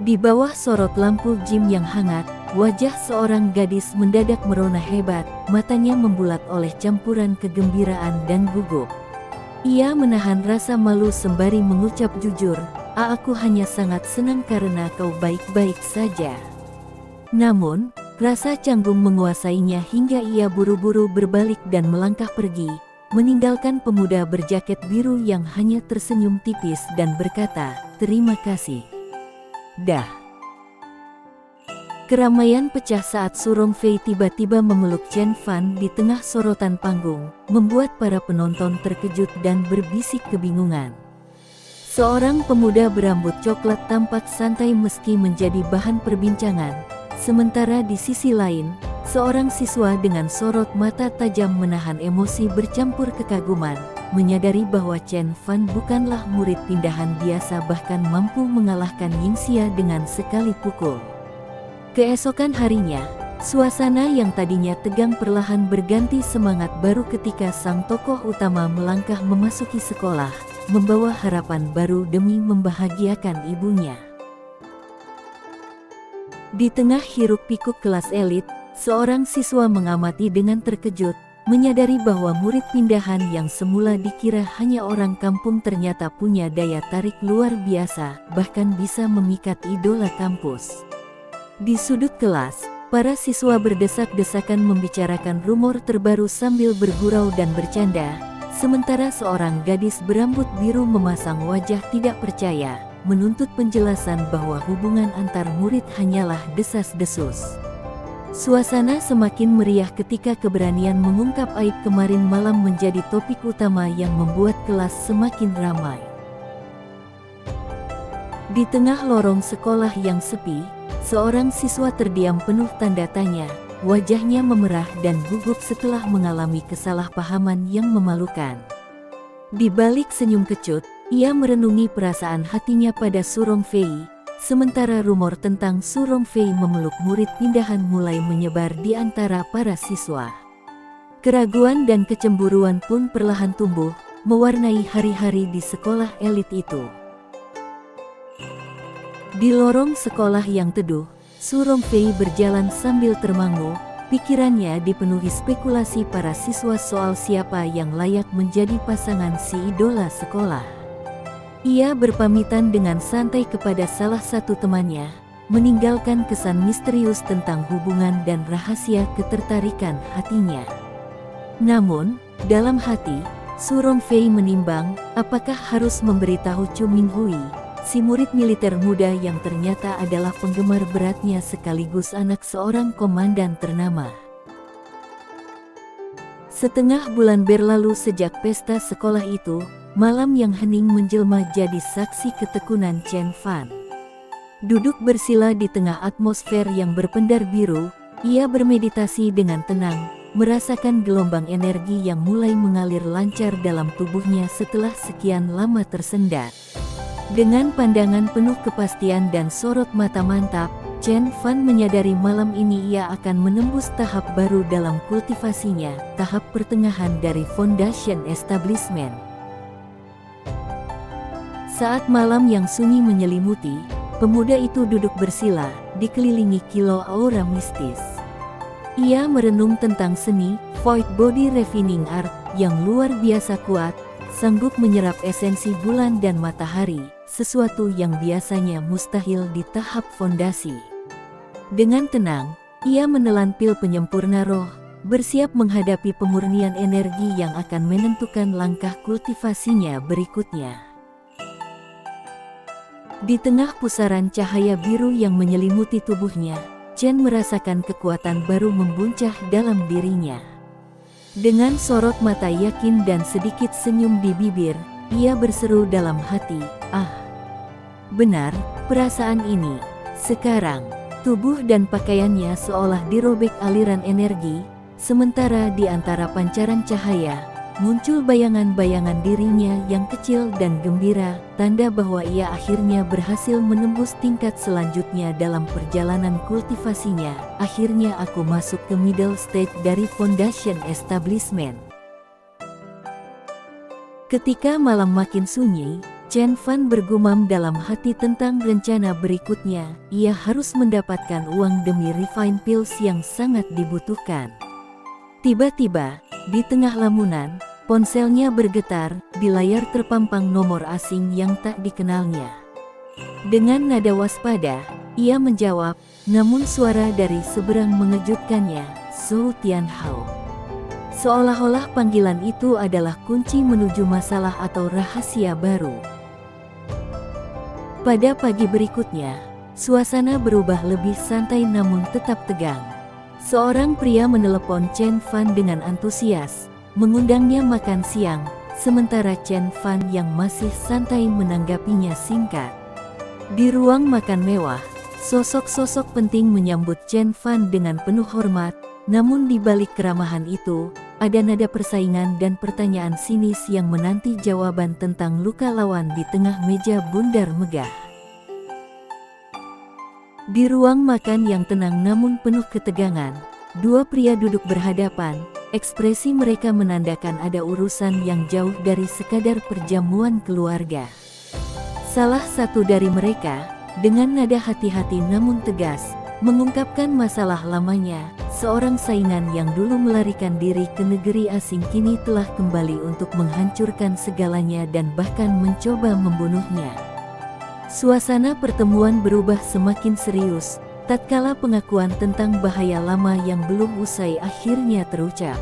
Di bawah sorot lampu gym yang hangat, wajah seorang gadis mendadak merona hebat, matanya membulat oleh campuran kegembiraan dan gugup. Ia menahan rasa malu sembari mengucap jujur, Aku hanya sangat senang karena kau baik-baik saja." Namun, rasa canggung menguasainya hingga ia buru-buru berbalik dan melangkah pergi, meninggalkan pemuda berjaket biru yang hanya tersenyum tipis dan berkata, "Terima kasih." Dah. Keramaian pecah saat Su Rongfei tiba-tiba memeluk Chen Fan di tengah sorotan panggung, membuat para penonton terkejut dan berbisik kebingungan. Seorang pemuda berambut coklat tampak santai meski menjadi bahan perbincangan. Sementara di sisi lain, seorang siswa dengan sorot mata tajam menahan emosi bercampur kekaguman, menyadari bahwa Chen Fan bukanlah murid pindahan biasa bahkan mampu mengalahkan Yingxia dengan sekali pukul. Keesokan harinya, suasana yang tadinya tegang perlahan berganti semangat baru ketika sang tokoh utama melangkah memasuki sekolah, membawa harapan baru demi membahagiakan ibunya. Di tengah hiruk-pikuk kelas elit, seorang siswa mengamati dengan terkejut, menyadari bahwa murid pindahan yang semula dikira hanya orang kampung ternyata punya daya tarik luar biasa, bahkan bisa memikat idola kampus. Di sudut kelas, para siswa berdesak-desakan membicarakan rumor terbaru sambil bergurau dan bercanda, sementara seorang gadis berambut biru memasang wajah tidak percaya, menuntut penjelasan bahwa hubungan antar murid hanyalah desas-desus. Suasana semakin meriah ketika keberanian mengungkap aib kemarin malam menjadi topik utama yang membuat kelas semakin ramai. Di tengah lorong sekolah yang sepi, seorang siswa terdiam penuh tanda tanya, wajahnya memerah dan gugup setelah mengalami kesalahpahaman yang memalukan. Di balik senyum kecut, ia merenungi perasaan hatinya pada Su Rongfei, sementara rumor tentang Su Rongfei memeluk murid pindahan mulai menyebar di antara para siswa. Keraguan dan kecemburuan pun perlahan tumbuh, mewarnai hari-hari di sekolah elit itu. Di lorong sekolah yang teduh, Su Rongfei berjalan sambil termangu, pikirannya dipenuhi spekulasi para siswa soal siapa yang layak menjadi pasangan si idola sekolah. Ia berpamitan dengan santai kepada salah satu temannya, meninggalkan kesan misterius tentang hubungan dan rahasia ketertarikan hatinya. Namun, dalam hati, Su Rongfei menimbang, apakah harus memberitahu Chu Minghui, si murid militer muda yang ternyata adalah penggemar beratnya sekaligus anak seorang komandan ternama. Setengah bulan berlalu sejak pesta sekolah itu, malam yang hening menjelma jadi saksi ketekunan Chen Fan. Duduk bersila di tengah atmosfer yang berpendar biru, ia bermeditasi dengan tenang, merasakan gelombang energi yang mulai mengalir lancar dalam tubuhnya setelah sekian lama tersendat. Dengan pandangan penuh kepastian dan sorot mata mantap, Chen Fan menyadari malam ini ia akan menembus tahap baru dalam kultivasinya, tahap pertengahan dari Foundation Establishment. Saat malam yang sunyi menyelimuti, pemuda itu duduk bersila, dikelilingi kilau aura mistis. Ia merenung tentang seni, Void Body Refining Art, yang luar biasa kuat, sanggup menyerap esensi bulan dan matahari, sesuatu yang biasanya mustahil di tahap fondasi. Dengan tenang, ia menelan pil penyempurna roh, bersiap menghadapi pemurnian energi yang akan menentukan langkah kultivasinya berikutnya. Di tengah pusaran cahaya biru yang menyelimuti tubuhnya, Chen merasakan kekuatan baru membuncah dalam dirinya. Dengan sorot mata yakin dan sedikit senyum di bibir, ia berseru dalam hati, "Ah, benar, perasaan ini." Sekarang, tubuh dan pakaiannya seolah dirobek aliran energi, sementara di antara pancaran cahaya, muncul bayangan-bayangan dirinya yang kecil dan gembira, tanda bahwa ia akhirnya berhasil menembus tingkat selanjutnya dalam perjalanan kultivasinya. Akhirnya aku masuk ke middle stage dari Foundation Establishment. Ketika malam makin sunyi, Chen Fan bergumam dalam hati tentang rencana berikutnya. Ia harus mendapatkan uang demi refine pills yang sangat dibutuhkan. Tiba-tiba, di tengah lamunan, ponselnya bergetar, di layar terpampang nomor asing yang tak dikenalnya. Dengan nada waspada, ia menjawab, namun suara dari seberang mengejutkannya, Zhou Tianhao. Seolah-olah panggilan itu adalah kunci menuju masalah atau rahasia baru. Pada pagi berikutnya, suasana berubah lebih santai namun tetap tegang. Seorang pria menelepon Chen Fan dengan antusias, mengundangnya makan siang, sementara Chen Fan yang masih santai menanggapinya singkat. Di ruang makan mewah, sosok-sosok penting menyambut Chen Fan dengan penuh hormat, namun di balik keramahan itu, ada nada persaingan dan pertanyaan sinis yang menanti jawaban tentang luka lawan di tengah meja bundar megah. Di ruang makan yang tenang namun penuh ketegangan, dua pria duduk berhadapan, ekspresi mereka menandakan ada urusan yang jauh dari sekadar perjamuan keluarga. Salah satu dari mereka, dengan nada hati-hati namun tegas, mengungkapkan masalah lamanya. Seorang saingan yang dulu melarikan diri ke negeri asing kini telah kembali untuk menghancurkan segalanya dan bahkan mencoba membunuhnya. Suasana pertemuan berubah semakin serius, tatkala pengakuan tentang bahaya lama yang belum usai akhirnya terucap.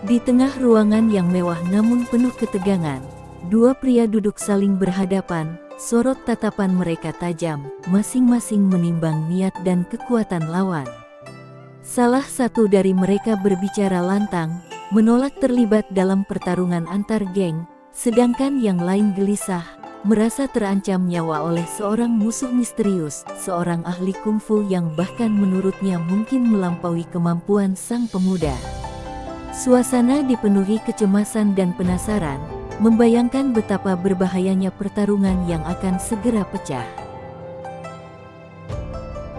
Di tengah ruangan yang mewah namun penuh ketegangan, dua pria duduk saling berhadapan, sorot tatapan mereka tajam, masing-masing menimbang niat dan kekuatan lawan. Salah satu dari mereka berbicara lantang, menolak terlibat dalam pertarungan antar geng, sedangkan yang lain gelisah, merasa terancam nyawa oleh seorang musuh misterius, seorang ahli kungfu yang bahkan menurutnya mungkin melampaui kemampuan sang pemuda. Suasana dipenuhi kecemasan dan penasaran, membayangkan betapa berbahayanya pertarungan yang akan segera pecah.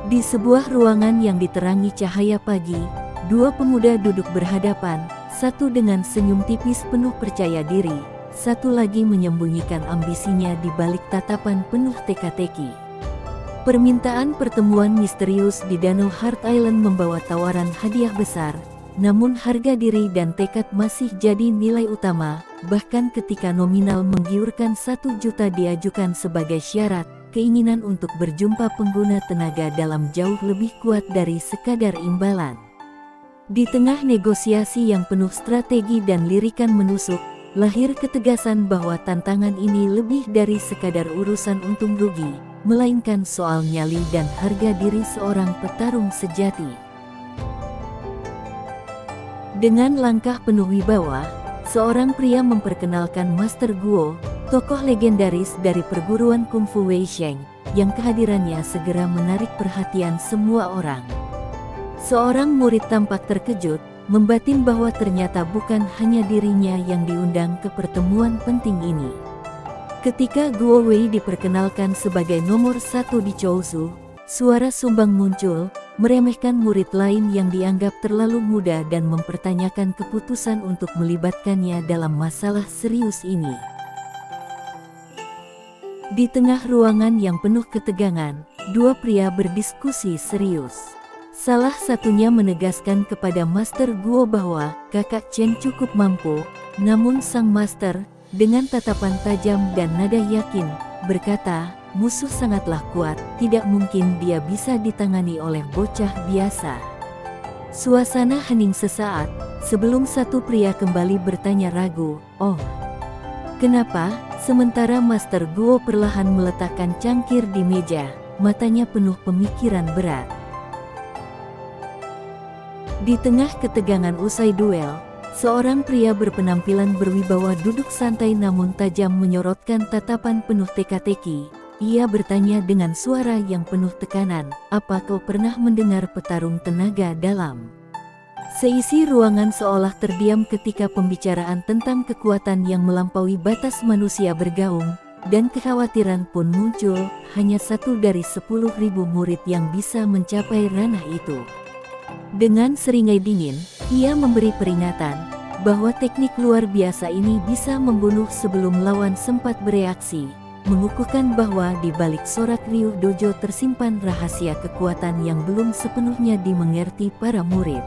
Di sebuah ruangan yang diterangi cahaya pagi, dua pemuda duduk berhadapan, satu dengan senyum tipis penuh percaya diri, satu lagi menyembunyikan ambisinya di balik tatapan penuh teka-teki. Permintaan pertemuan misterius di Danau Heart Island membawa tawaran hadiah besar, namun harga diri dan tekad masih jadi nilai utama. Bahkan ketika nominal menggiurkan 1 juta diajukan sebagai syarat, keinginan untuk berjumpa pengguna tenaga dalam jauh lebih kuat dari sekadar imbalan. Di tengah negosiasi yang penuh strategi dan lirikan menusuk, lahir ketegasan bahwa tantangan ini lebih dari sekadar urusan untung rugi, melainkan soal nyali dan harga diri seorang petarung sejati. Dengan langkah penuh wibawa, seorang pria memperkenalkan Master Guo, tokoh legendaris dari perguruan kungfu Wei Sheng, yang kehadirannya segera menarik perhatian semua orang. Seorang murid tampak terkejut, membatin bahwa ternyata bukan hanya dirinya yang diundang ke pertemuan penting ini. Ketika Guo Wei diperkenalkan sebagai nomor 1 di Chouzhou, suara sumbang muncul, meremehkan murid lain yang dianggap terlalu muda dan mempertanyakan keputusan untuk melibatkannya dalam masalah serius ini. Di tengah ruangan yang penuh ketegangan, dua pria berdiskusi serius. Salah satunya menegaskan kepada Master Guo bahwa kakak Chen cukup mampu, namun sang master, dengan tatapan tajam dan nada yakin, berkata, musuh sangatlah kuat, tidak mungkin dia bisa ditangani oleh bocah biasa. Suasana hening sesaat, sebelum satu pria kembali bertanya ragu, "Oh, kenapa?" Sementara Master Guo perlahan meletakkan cangkir di meja, matanya penuh pemikiran berat. Di tengah ketegangan usai duel, seorang pria berpenampilan berwibawa duduk santai namun tajam menyorotkan tatapan penuh teka-teki. Ia bertanya dengan suara yang penuh tekanan, "Apa kau pernah mendengar petarung tenaga dalam?" Seisi ruangan seolah terdiam ketika pembicaraan tentang kekuatan yang melampaui batas manusia bergaung, dan kekhawatiran pun muncul, hanya 1 dari 10.000 murid yang bisa mencapai ranah itu. Dengan seringai dingin, ia memberi peringatan bahwa teknik luar biasa ini bisa membunuh sebelum lawan sempat bereaksi, mengukuhkan bahwa di balik sorak riuh dojo tersimpan rahasia kekuatan yang belum sepenuhnya dimengerti para murid.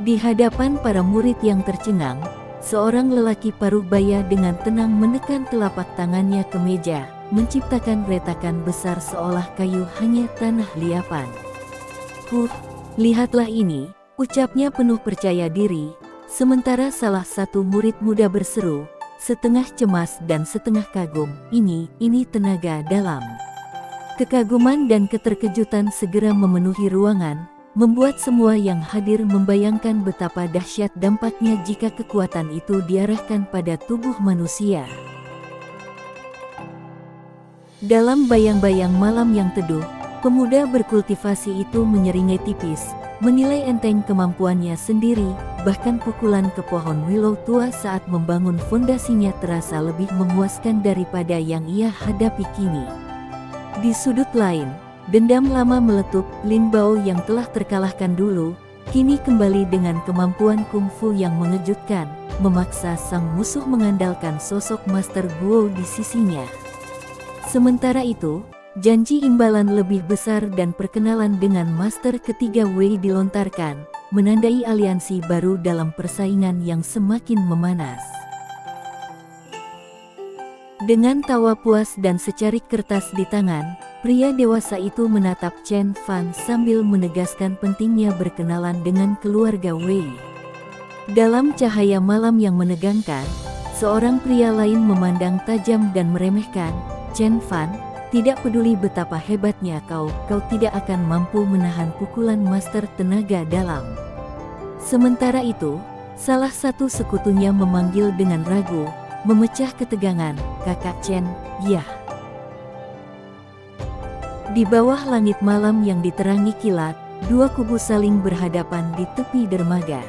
Di hadapan para murid yang tercengang, seorang lelaki paruh baya dengan tenang menekan telapak tangannya ke meja, menciptakan retakan besar seolah kayu hanya tanah liapan. Lihatlah ini," ucapnya penuh percaya diri, sementara salah satu murid muda berseru, setengah cemas dan setengah kagum, ini tenaga dalam." Kekaguman dan keterkejutan segera memenuhi ruangan, membuat semua yang hadir membayangkan betapa dahsyat dampaknya jika kekuatan itu diarahkan pada tubuh manusia. Dalam bayang-bayang malam yang teduh, pemuda berkultivasi itu menyeringai tipis, menilai enteng kemampuannya sendiri, bahkan pukulan ke pohon willow tua saat membangun fondasinya terasa lebih memuaskan daripada yang ia hadapi kini. Di sudut lain, dendam lama meletup. Lin Bao yang telah terkalahkan dulu, kini kembali dengan kemampuan kungfu yang mengejutkan, memaksa sang musuh mengandalkan sosok Master Guo di sisinya. Sementara itu, janji imbalan lebih besar dan perkenalan dengan Master ketiga Wei dilontarkan, menandai aliansi baru dalam persaingan yang semakin memanas. Dengan tawa puas dan secarik kertas di tangan, pria dewasa itu menatap Chen Fan sambil menegaskan pentingnya berkenalan dengan keluarga Wei. Dalam cahaya malam yang menegangkan, seorang pria lain memandang tajam dan meremehkan, Chen Fan, tidak peduli betapa hebatnya kau tidak akan mampu menahan pukulan Master tenaga dalam. Sementara itu, salah satu sekutunya memanggil dengan ragu, memecah ketegangan, kakak Chen, yah. Di bawah langit malam yang diterangi kilat, dua kubu saling berhadapan di tepi dermaga.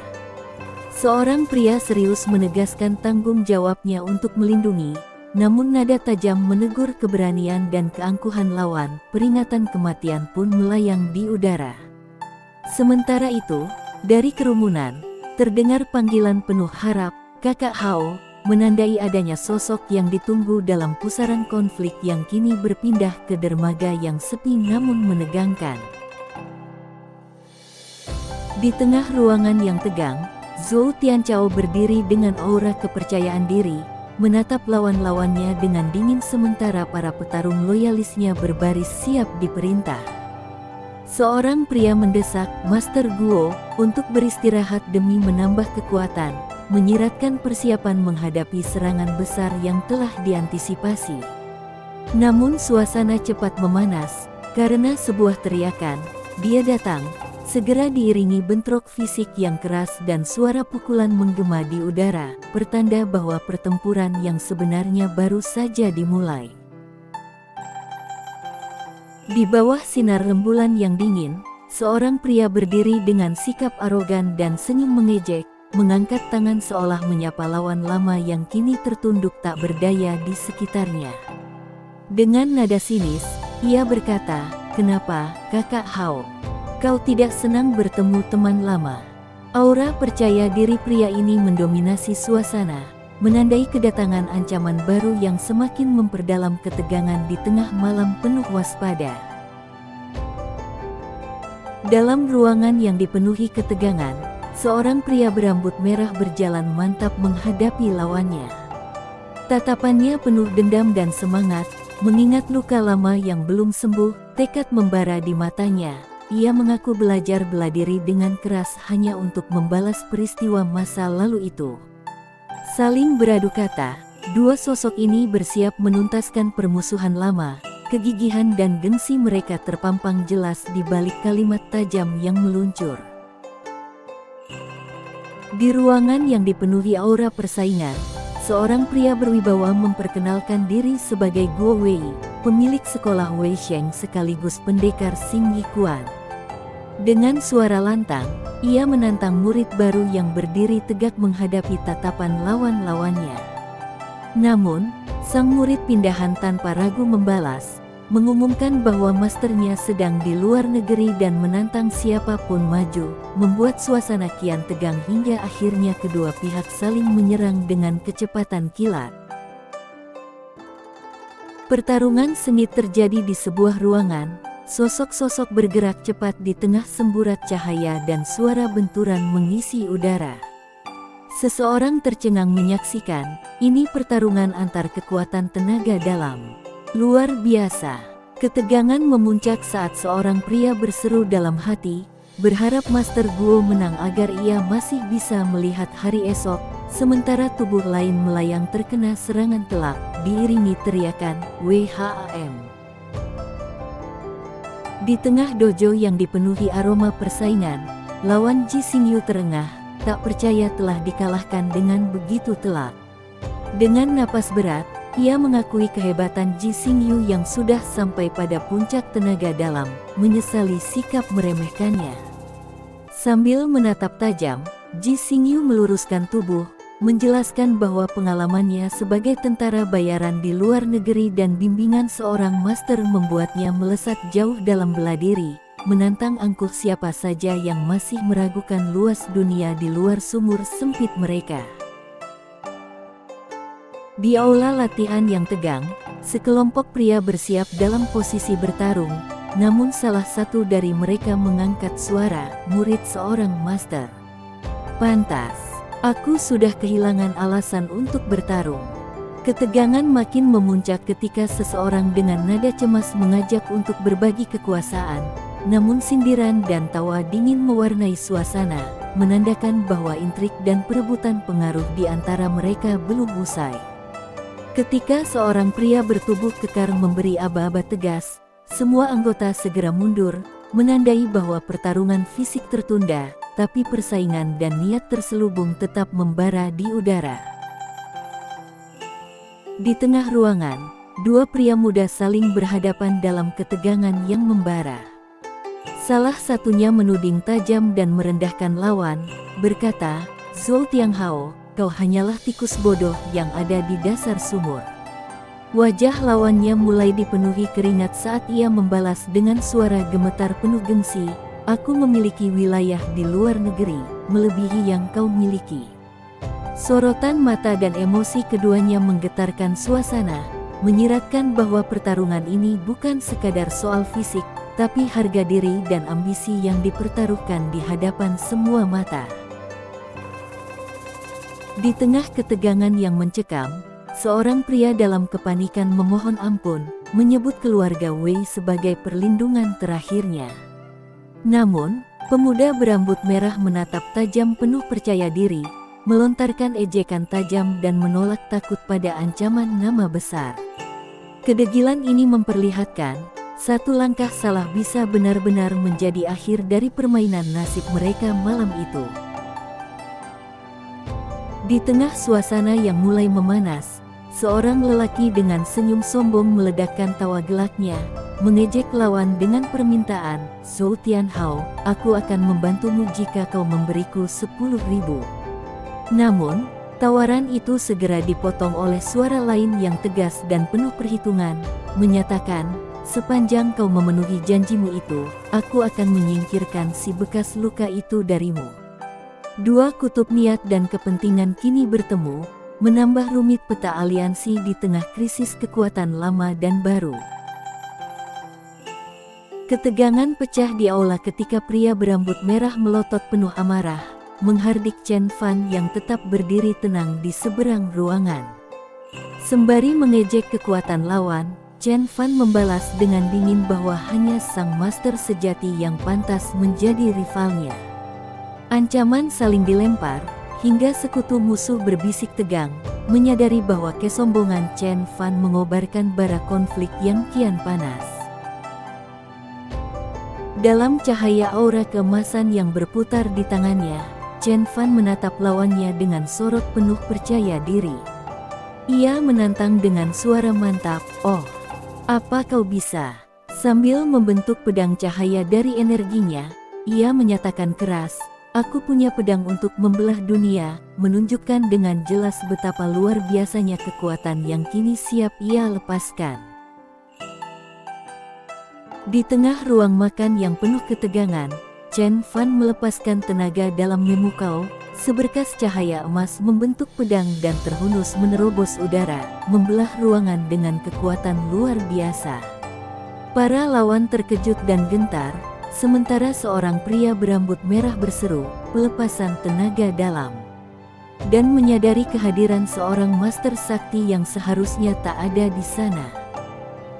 Seorang pria serius menegaskan tanggung jawabnya untuk melindungi, namun nada tajam menegur keberanian dan keangkuhan lawan. Peringatan kematian pun melayang di udara. Sementara itu, dari kerumunan, terdengar panggilan penuh harap, kakak Hao, menandai adanya sosok yang ditunggu dalam pusaran konflik yang kini berpindah ke dermaga yang sepi namun menegangkan. Di tengah ruangan yang tegang, Zhou Tianchao berdiri dengan aura kepercayaan diri, menatap lawan-lawannya dengan dingin sementara para petarung loyalisnya berbaris siap diperintah. Seorang pria mendesak Master Guo untuk beristirahat demi menambah kekuatan, menyiratkan persiapan menghadapi serangan besar yang telah diantisipasi. Namun suasana cepat memanas, karena sebuah teriakan, "Dia datang!" segera diiringi bentrok fisik yang keras dan suara pukulan menggema di udara, pertanda bahwa pertempuran yang sebenarnya baru saja dimulai. Di bawah sinar rembulan yang dingin, seorang pria berdiri dengan sikap arogan dan senyum mengejek, mengangkat tangan seolah menyapa lawan lama yang kini tertunduk tak berdaya di sekitarnya. Dengan nada sinis, ia berkata, "Kenapa, kakak Hao? Kau tidak senang bertemu teman lama?" Aura percaya diri pria ini mendominasi suasana, menandai kedatangan ancaman baru yang semakin memperdalam ketegangan di tengah malam penuh waspada. Dalam ruangan yang dipenuhi ketegangan, seorang pria berambut merah berjalan mantap menghadapi lawannya. Tatapannya penuh dendam dan semangat, mengingat luka lama yang belum sembuh, tekad membara di matanya. Ia mengaku belajar bela diri dengan keras hanya untuk membalas peristiwa masa lalu itu. Saling beradu kata, dua sosok ini bersiap menuntaskan permusuhan lama. Kegigihan dan gengsi mereka terpampang jelas di balik kalimat tajam yang meluncur. Di ruangan yang dipenuhi aura persaingan, seorang pria berwibawa memperkenalkan diri sebagai Guo Wei, pemilik sekolah Wei Sheng sekaligus pendekar Xing Yikuan. Dengan suara lantang, ia menantang murid baru yang berdiri tegak menghadapi tatapan lawan-lawannya. Namun, sang murid pindahan tanpa ragu membalas, mengumumkan bahwa masternya sedang di luar negeri dan menantang siapapun maju, membuat suasana kian tegang hingga akhirnya kedua pihak saling menyerang dengan kecepatan kilat. Pertarungan sengit terjadi di sebuah ruangan. Sosok-sosok bergerak cepat di tengah semburat cahaya dan suara benturan mengisi udara. Seseorang tercengang menyaksikan, ini pertarungan antar kekuatan tenaga dalam. Luar biasa. Ketegangan memuncak saat seorang pria berseru dalam hati, berharap Master Guo menang agar ia masih bisa melihat hari esok, sementara tubuh lain melayang terkena serangan telak, diiringi teriakan, WHAM. Di tengah dojo yang dipenuhi aroma persaingan, lawan Ji Xingyu terengah, tak percaya telah dikalahkan dengan begitu telak. Dengan napas berat, ia mengakui kehebatan Ji Xingyu yang sudah sampai pada puncak tenaga dalam, menyesali sikap meremehkannya. Sambil menatap tajam, Ji Xingyu meluruskan tubuh, menjelaskan bahwa pengalamannya sebagai tentara bayaran di luar negeri dan bimbingan seorang master membuatnya melesat jauh dalam bela diri, menantang angkuh siapa saja yang masih meragukan luas dunia di luar sumur sempit mereka. Di aula latihan yang tegang, sekelompok pria bersiap dalam posisi bertarung, namun salah satu dari mereka mengangkat suara, murid seorang master. Pantas. Aku sudah kehilangan alasan untuk bertarung. Ketegangan makin memuncak ketika seseorang dengan nada cemas mengajak untuk berbagi kekuasaan, namun sindiran dan tawa dingin mewarnai suasana, menandakan bahwa intrik dan perebutan pengaruh di antara mereka belum usai. Ketika seorang pria bertubuh kekar memberi aba-aba tegas, semua anggota segera mundur, menandai bahwa pertarungan fisik tertunda, tapi persaingan dan niat terselubung tetap membara di udara. Di tengah ruangan, dua pria muda saling berhadapan dalam ketegangan yang membara. Salah satunya menuding tajam dan merendahkan lawan, berkata, "Zhou Tianghao, kau hanyalah tikus bodoh yang ada di dasar sumur." Wajah lawannya mulai dipenuhi keringat saat ia membalas dengan suara gemetar penuh gengsi, "Aku memiliki wilayah di luar negeri, melebihi yang kau miliki." Sorotan mata dan emosi keduanya menggetarkan suasana, menyiratkan bahwa pertarungan ini bukan sekadar soal fisik, tapi harga diri dan ambisi yang dipertaruhkan di hadapan semua mata. Di tengah ketegangan yang mencekam, seorang pria dalam kepanikan memohon ampun, menyebut keluarga Wei sebagai perlindungan terakhirnya. Namun, pemuda berambut merah menatap tajam penuh percaya diri, melontarkan ejekan tajam dan menolak takut pada ancaman nama besar. Kedegilan ini memperlihatkan, satu langkah salah bisa benar-benar menjadi akhir dari permainan nasib mereka malam itu. Di tengah suasana yang mulai memanas, seorang lelaki dengan senyum sombong meledakkan tawa gelaknya, mengejek lawan dengan permintaan, "Zhou Tianhao, aku akan membantumu jika kau memberiku 10.000. Namun, tawaran itu segera dipotong oleh suara lain yang tegas dan penuh perhitungan, menyatakan, "Sepanjang kau memenuhi janjimu itu, aku akan menyingkirkan si bekas luka itu darimu." Dua kutub niat dan kepentingan kini bertemu, menambah rumit peta aliansi di tengah krisis kekuatan lama dan baru. Ketegangan pecah di aula ketika pria berambut merah melotot penuh amarah, menghardik Chen Fan yang tetap berdiri tenang di seberang ruangan. Sembari mengejek kekuatan lawan, Chen Fan membalas dengan dingin bahwa hanya sang master sejati yang pantas menjadi rivalnya. Ancaman saling dilempar, hingga sekutu musuh berbisik tegang, menyadari bahwa kesombongan Chen Fan mengobarkan bara konflik yang kian panas. Dalam cahaya aura keemasan yang berputar di tangannya, Chen Fan menatap lawannya dengan sorot penuh percaya diri. Ia menantang dengan suara mantap, "Oh, apa kau bisa?" Sambil membentuk pedang cahaya dari energinya, ia menyatakan keras, "Aku punya pedang untuk membelah dunia," menunjukkan dengan jelas betapa luar biasanya kekuatan yang kini siap ia lepaskan. Di tengah ruang makan yang penuh ketegangan, Chen Fan melepaskan tenaga dalam memukau, seberkas cahaya emas membentuk pedang dan terhunus menerobos udara, membelah ruangan dengan kekuatan luar biasa. Para lawan terkejut dan gentar, sementara seorang pria berambut merah berseru, "Pelepasan tenaga dalam!" dan menyadari kehadiran seorang master sakti yang seharusnya tak ada di sana.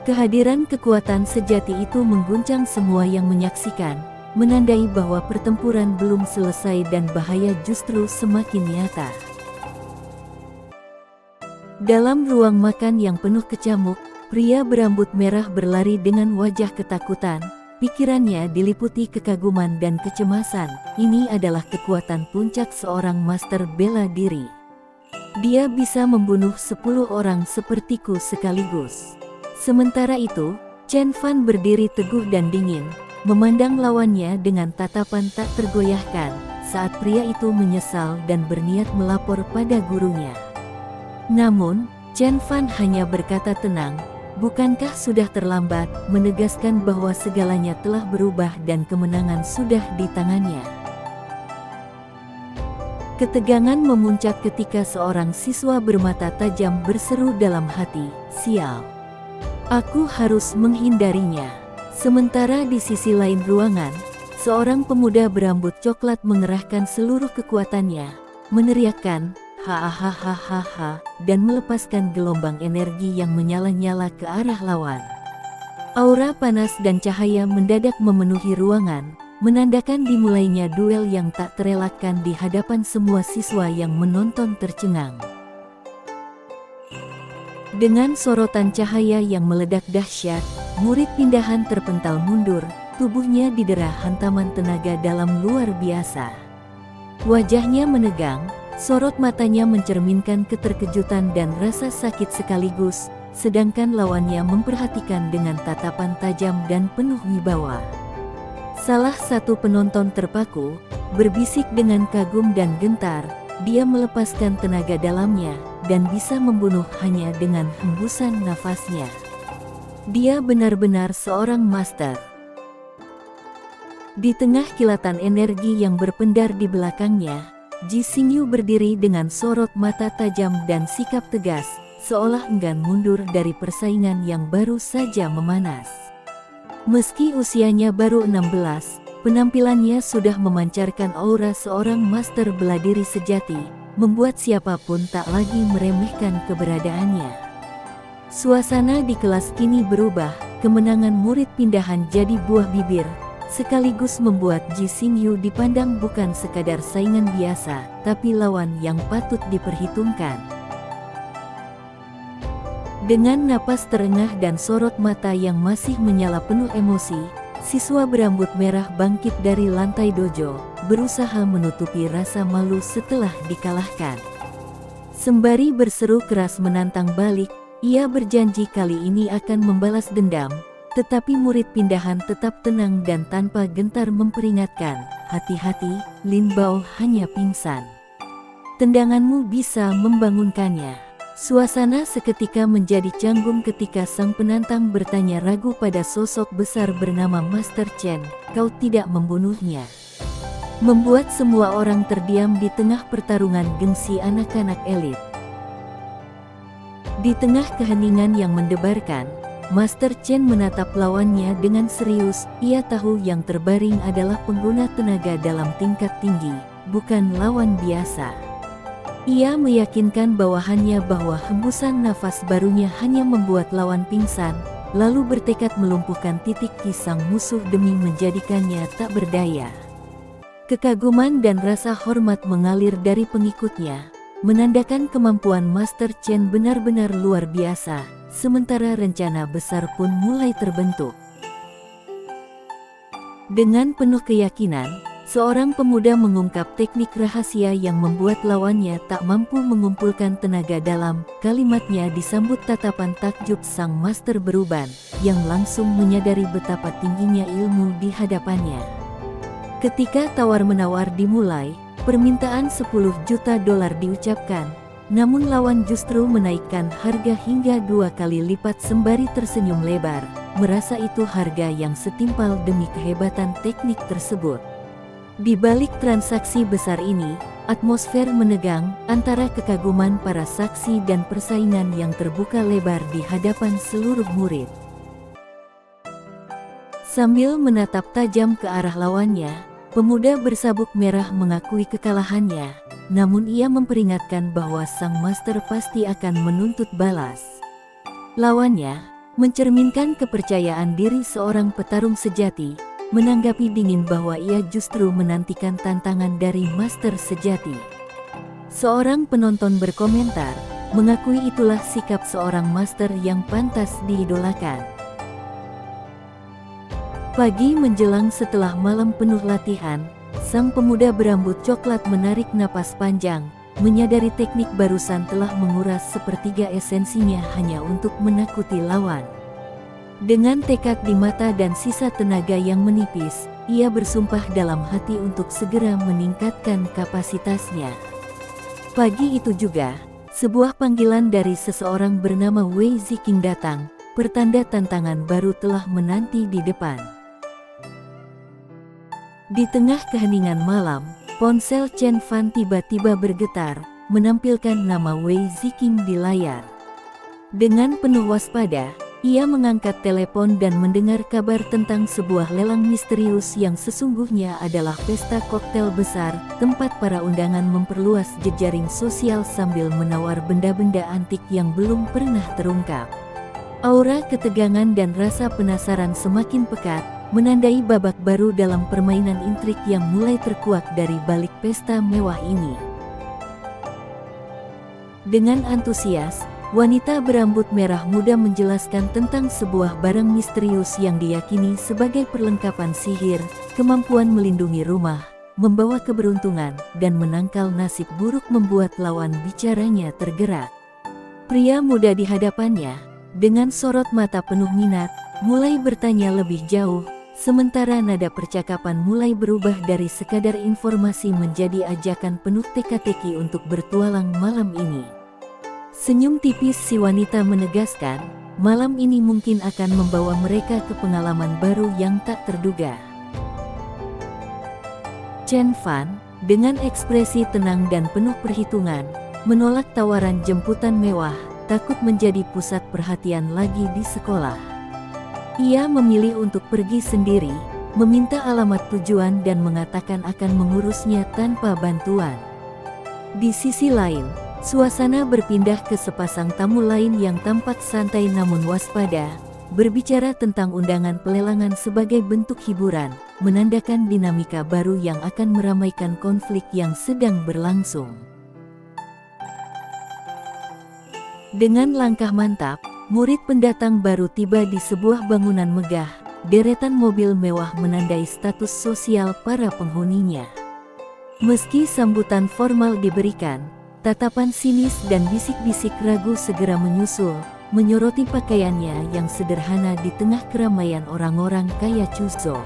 Kehadiran kekuatan sejati itu mengguncang semua yang menyaksikan, menandai bahwa pertempuran belum selesai dan bahaya justru semakin nyata. Dalam ruang makan yang penuh kecamuk, pria berambut merah berlari dengan wajah ketakutan, Pikirannya diliputi kekaguman dan kecemasan. Ini adalah kekuatan puncak seorang master bela diri. Dia bisa membunuh 10 orang sepertiku sekaligus. Sementara itu, Chen Fan berdiri teguh dan dingin, memandang lawannya dengan tatapan tak tergoyahkan, saat pria itu menyesal dan berniat melapor pada gurunya. Namun, Chen Fan hanya berkata tenang, "Bukankah sudah terlambat?" menegaskan bahwa segalanya telah berubah dan kemenangan sudah di tangannya. Ketegangan memuncak ketika seorang siswa bermata tajam berseru dalam hati, "Sial. Aku harus menghindarinya." Sementara di sisi lain ruangan, seorang pemuda berambut coklat mengerahkan seluruh kekuatannya, meneriakkan, "Hahaha," dan melepaskan gelombang energi yang menyala-nyala ke arah lawan. Aura panas dan cahaya mendadak memenuhi ruangan, menandakan dimulainya duel yang tak terelakkan di hadapan semua siswa yang menonton tercengang. Dengan sorotan cahaya yang meledak dahsyat, murid pindahan terpental mundur, tubuhnya didera hantaman tenaga dalam luar biasa. Wajahnya menegang, sorot matanya mencerminkan keterkejutan dan rasa sakit sekaligus, sedangkan lawannya memperhatikan dengan tatapan tajam dan penuh wibawa. Salah satu penonton terpaku, berbisik dengan kagum dan gentar, dia melepaskan tenaga dalamnya, dan bisa membunuh hanya dengan hembusan nafasnya. Dia benar-benar seorang master. Di tengah kilatan energi yang berpendar di belakangnya, Ji Xingyu berdiri dengan sorot mata tajam dan sikap tegas, seolah enggan mundur dari persaingan yang baru saja memanas. Meski usianya baru 16, penampilannya sudah memancarkan aura seorang master bela diri sejati, membuat siapapun tak lagi meremehkan keberadaannya. Suasana di kelas kini berubah, kemenangan murid pindahan jadi buah bibir, sekaligus membuat Ji Xingyu dipandang bukan sekadar saingan biasa, tapi lawan yang patut diperhitungkan. Dengan napas terengah dan sorot mata yang masih menyala penuh emosi, siswa berambut merah bangkit dari lantai dojo, berusaha menutupi rasa malu setelah dikalahkan. Sembari berseru keras menantang balik, ia berjanji kali ini akan membalas dendam, tetapi murid pindahan tetap tenang dan tanpa gentar memperingatkan, "Hati-hati, Lin Bao hanya pingsan. Tendanganmu bisa membangunkannya." Suasana seketika menjadi canggung ketika sang penantang bertanya ragu pada sosok besar bernama Master Chen, "Kau tidak membunuhnya?" Membuat semua orang terdiam di tengah pertarungan gengsi anak-anak elit. Di tengah keheningan yang mendebarkan, Master Chen menatap lawannya dengan serius. Ia tahu yang terbaring adalah pengguna tenaga dalam tingkat tinggi, bukan lawan biasa. Ia meyakinkan bawahannya bahwa hembusan nafas barunya hanya membuat lawan pingsan, lalu bertekad melumpuhkan titik sang musuh demi menjadikannya tak berdaya. Kekaguman dan rasa hormat mengalir dari pengikutnya, menandakan kemampuan Master Chen benar-benar luar biasa, sementara rencana besar pun mulai terbentuk. Dengan penuh keyakinan, seorang pemuda mengungkap teknik rahasia yang membuat lawannya tak mampu mengumpulkan tenaga dalam. Kalimatnya disambut tatapan takjub sang master beruban, yang langsung menyadari betapa tingginya ilmu di hadapannya. Ketika tawar-menawar dimulai, permintaan 10 juta dolar diucapkan, namun lawan justru menaikkan harga hingga 2 kali lipat sembari tersenyum lebar, merasa itu harga yang setimpal demi kehebatan teknik tersebut. Di balik transaksi besar ini, atmosfer menegang antara kekaguman para saksi dan persaingan yang terbuka lebar di hadapan seluruh murid. Sambil menatap tajam ke arah lawannya, pemuda bersabuk merah mengakui kekalahannya, namun ia memperingatkan bahwa sang master pasti akan menuntut balas. Lawannya, mencerminkan kepercayaan diri seorang petarung sejati, menanggapi dingin bahwa ia justru menantikan tantangan dari master sejati. Seorang penonton berkomentar, mengakui itulah sikap seorang master yang pantas diidolakan. Pagi menjelang setelah malam penuh latihan, sang pemuda berambut coklat menarik napas panjang, menyadari teknik barusan telah menguras sepertiga esensinya hanya untuk menakuti lawan. Dengan tekad di mata dan sisa tenaga yang menipis, ia bersumpah dalam hati untuk segera meningkatkan kapasitasnya. Pagi itu juga, sebuah panggilan dari seseorang bernama Wei Ziqing datang, pertanda tantangan baru telah menanti di depan. Di tengah keheningan malam, ponsel Chen Fan tiba-tiba bergetar, menampilkan nama Wei Ziqing di layar. Dengan penuh waspada, ia mengangkat telepon dan mendengar kabar tentang sebuah lelang misterius yang sesungguhnya adalah pesta koktail besar, tempat para undangan memperluas jejaring sosial sambil menawar benda-benda antik yang belum pernah terungkap. Aura ketegangan dan rasa penasaran semakin pekat, menandai babak baru dalam permainan intrik yang mulai terkuak dari balik pesta mewah ini. Dengan antusias, wanita berambut merah muda menjelaskan tentang sebuah barang misterius yang diyakini sebagai perlengkapan sihir, kemampuan melindungi rumah, membawa keberuntungan, dan menangkal nasib buruk membuat lawan bicaranya tergerak. Pria muda di hadapannya, dengan sorot mata penuh minat, mulai bertanya lebih jauh, sementara nada percakapan mulai berubah dari sekadar informasi menjadi ajakan penuh teka-teki untuk bertualang malam ini. Senyum tipis si wanita menegaskan, malam ini mungkin akan membawa mereka ke pengalaman baru yang tak terduga. Chen Fan, dengan ekspresi tenang dan penuh perhitungan, menolak tawaran jemputan mewah, takut menjadi pusat perhatian lagi di sekolah. Ia memilih untuk pergi sendiri, meminta alamat tujuan dan mengatakan akan mengurusnya tanpa bantuan. Di sisi lain, suasana berpindah ke sepasang tamu lain yang tampak santai namun waspada, berbicara tentang undangan pelelangan sebagai bentuk hiburan, menandakan dinamika baru yang akan meramaikan konflik yang sedang berlangsung. Dengan langkah mantap, murid pendatang baru tiba di sebuah bangunan megah, deretan mobil mewah menandai status sosial para penghuninya. Meski sambutan formal diberikan, tatapan sinis dan bisik-bisik ragu segera menyusul, menyoroti pakaiannya yang sederhana di tengah keramaian orang-orang kaya Chuzhou.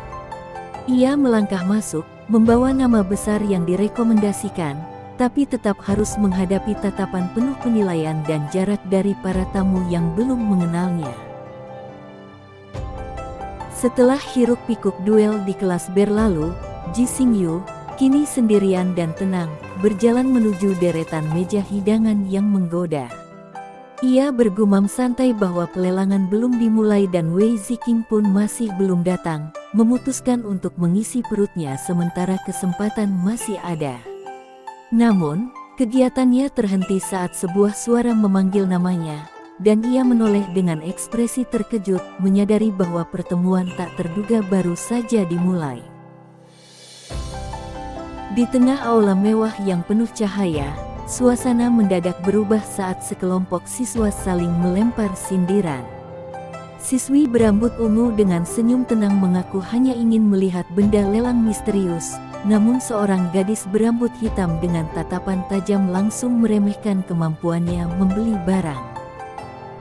Ia melangkah masuk, membawa nama besar yang direkomendasikan, tapi tetap harus menghadapi tatapan penuh penilaian dan jarak dari para tamu yang belum mengenalnya. Setelah hiruk-pikuk duel di kelas berlalu, Ji Xingyu, kini sendirian dan tenang, berjalan menuju deretan meja hidangan yang menggoda. Ia bergumam santai bahwa pelelangan belum dimulai dan Wei Ziqing pun masih belum datang, memutuskan untuk mengisi perutnya sementara kesempatan masih ada. Namun, kegiatannya terhenti saat sebuah suara memanggil namanya, dan ia menoleh dengan ekspresi terkejut, menyadari bahwa pertemuan tak terduga baru saja dimulai. Di tengah aula mewah yang penuh cahaya, suasana mendadak berubah saat sekelompok siswa saling melempar sindiran. Siswi berambut ungu dengan senyum tenang mengaku hanya ingin melihat benda lelang misterius, namun seorang gadis berambut hitam dengan tatapan tajam langsung meremehkan kemampuannya membeli barang.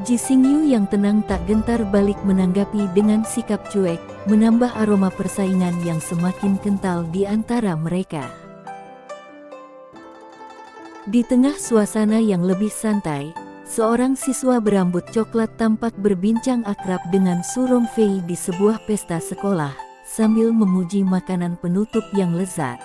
Ji Xingyu yang tenang tak gentar balik menanggapi dengan sikap cuek, menambah aroma persaingan yang semakin kental di antara mereka. Di tengah suasana yang lebih santai, seorang siswa berambut coklat tampak berbincang akrab dengan Su Rongfei di sebuah pesta sekolah, sambil memuji makanan penutup yang lezat.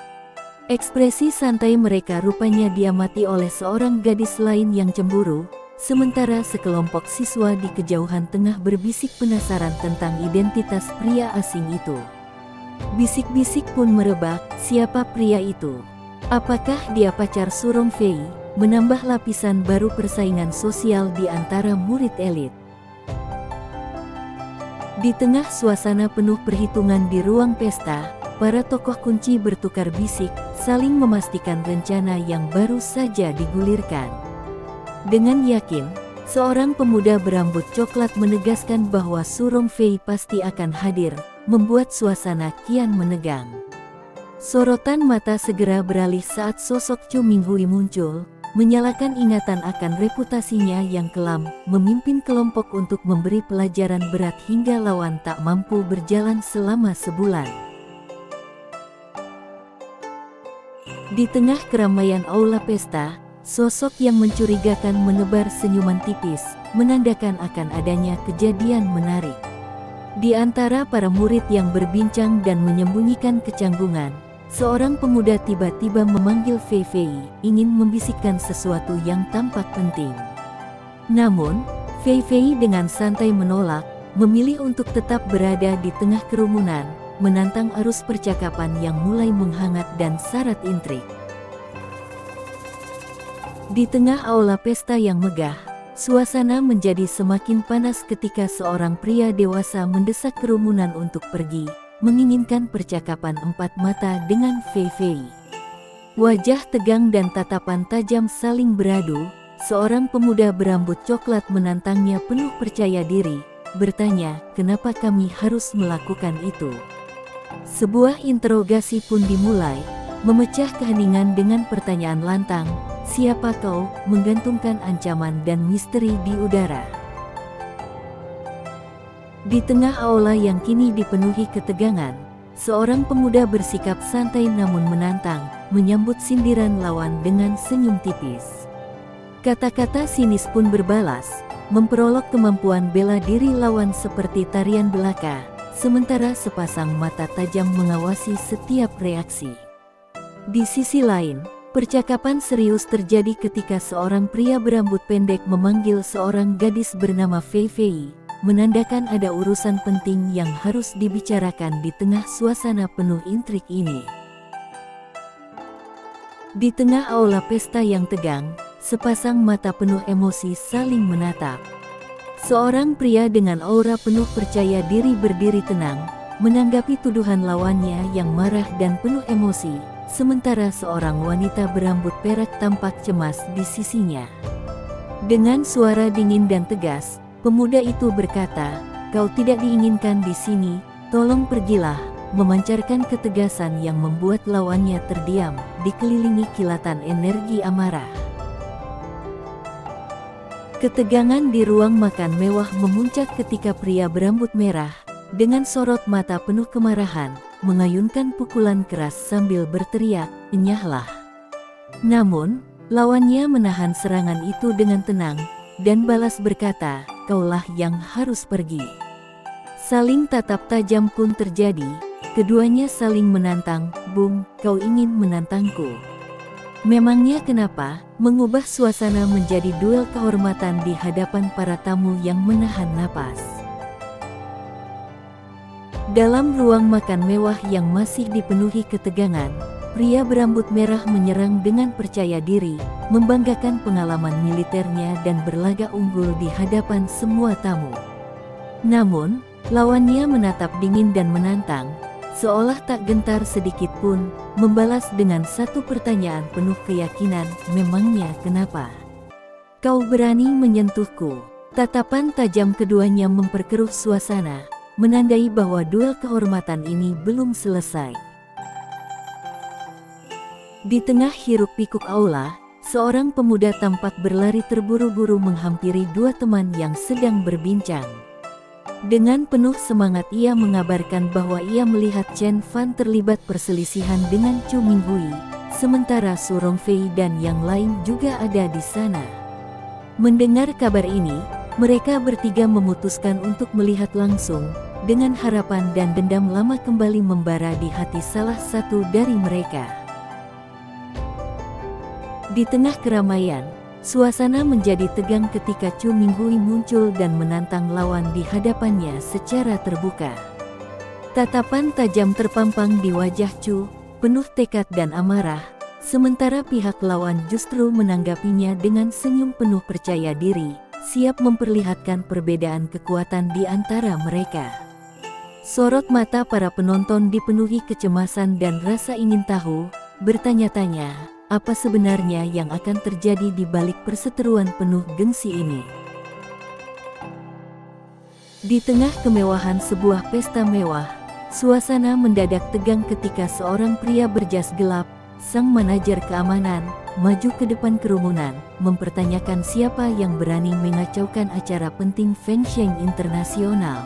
Ekspresi santai mereka rupanya diamati oleh seorang gadis lain yang cemburu, sementara sekelompok siswa di kejauhan tengah berbisik penasaran tentang identitas pria asing itu. Bisik-bisik pun merebak, siapa pria itu? Apakah dia pacar Su Rongfei? Menambah lapisan baru persaingan sosial di antara murid elit. Di tengah suasana penuh perhitungan di ruang pesta, para tokoh kunci bertukar bisik, saling memastikan rencana yang baru saja digulirkan. Dengan yakin, seorang pemuda berambut coklat menegaskan bahwa Su Rongfei pasti akan hadir, membuat suasana kian menegang. Sorotan mata segera beralih saat sosok Chu Minghui muncul, menyalakan ingatan akan reputasinya yang kelam, memimpin kelompok untuk memberi pelajaran berat hingga lawan tak mampu berjalan selama sebulan. Di tengah keramaian aula pesta, sosok yang mencurigakan menebar senyuman tipis, menandakan akan adanya kejadian menarik. Di antara para murid yang berbincang dan menyembunyikan kecanggungan, seorang pemuda tiba-tiba memanggil Fei Fei, ingin membisikkan sesuatu yang tampak penting. Namun, Fei Fei dengan santai menolak, memilih untuk tetap berada di tengah kerumunan, menantang arus percakapan yang mulai menghangat dan syarat intrik. Di tengah aula pesta yang megah, suasana menjadi semakin panas ketika seorang pria dewasa mendesak kerumunan untuk pergi, menginginkan percakapan empat mata dengan Fei Fei. Wajah tegang dan tatapan tajam saling beradu, seorang pemuda berambut coklat menantangnya penuh percaya diri, bertanya, kenapa kami harus melakukan itu? Sebuah interogasi pun dimulai, memecah keheningan dengan pertanyaan lantang, siapa kau, menggantungkan ancaman dan misteri di udara. Di tengah aula yang kini dipenuhi ketegangan, seorang pemuda bersikap santai namun menantang, menyambut sindiran lawan dengan senyum tipis. Kata-kata sinis pun berbalas, memperolok kemampuan bela diri lawan seperti tarian belaka, sementara sepasang mata tajam mengawasi setiap reaksi. Di sisi lain, percakapan serius terjadi ketika seorang pria berambut pendek memanggil seorang gadis bernama Fei Fei, menandakan ada urusan penting yang harus dibicarakan di tengah suasana penuh intrik ini. Di tengah aula pesta yang tegang, sepasang mata penuh emosi saling menatap. Seorang pria dengan aura penuh percaya diri berdiri tenang, menanggapi tuduhan lawannya yang marah dan penuh emosi, sementara seorang wanita berambut perak tampak cemas di sisinya. Dengan suara dingin dan tegas, pemuda itu berkata, kau tidak diinginkan di sini, tolong pergilah, memancarkan ketegasan yang membuat lawannya terdiam, dikelilingi kilatan energi amarah. Ketegangan di ruang makan mewah memuncak ketika pria berambut merah, dengan sorot mata penuh kemarahan, mengayunkan pukulan keras sambil berteriak, enyahlah. Namun, lawannya menahan serangan itu dengan tenang, dan balas berkata, kaulah yang harus pergi. Saling tatap tajam pun terjadi, keduanya saling menantang, bung, kau ingin menantangku. Memangnya kenapa? Mengubah suasana menjadi duel kehormatan di hadapan para tamu yang menahan napas. Dalam ruang makan mewah yang masih dipenuhi ketegangan, pria berambut merah menyerang dengan percaya diri, membanggakan pengalaman militernya dan berlaga unggul di hadapan semua tamu. Namun, lawannya menatap dingin dan menantang, seolah tak gentar sedikit pun, membalas dengan satu pertanyaan penuh keyakinan, memangnya kenapa? Kau berani menyentuhku? Tatapan tajam keduanya memperkeruh suasana, menandai bahwa duel kehormatan ini belum selesai. Di tengah hiruk-pikuk aula, seorang pemuda tampak berlari terburu-buru menghampiri dua teman yang sedang berbincang. Dengan penuh semangat ia mengabarkan bahwa ia melihat Chen Fan terlibat perselisihan dengan Chu Minghui, sementara Su Rongfei dan yang lain juga ada di sana. Mendengar kabar ini, mereka bertiga memutuskan untuk melihat langsung, dengan harapan dan dendam lama kembali membara di hati salah satu dari mereka. Di tengah keramaian, suasana menjadi tegang ketika Chu Minghui muncul dan menantang lawan di hadapannya secara terbuka. Tatapan tajam terpampang di wajah Chu, penuh tekad dan amarah, sementara pihak lawan justru menanggapinya dengan senyum penuh percaya diri, siap memperlihatkan perbedaan kekuatan di antara mereka. Sorot mata para penonton dipenuhi kecemasan dan rasa ingin tahu, bertanya-tanya, apa sebenarnya yang akan terjadi di balik perseteruan penuh gengsi ini? Di tengah kemewahan sebuah pesta mewah, Suasana mendadak tegang ketika seorang pria berjas gelap, sang manajer keamanan, maju ke depan kerumunan, mempertanyakan siapa yang berani mengacaukan acara penting Feng Sheng Internasional.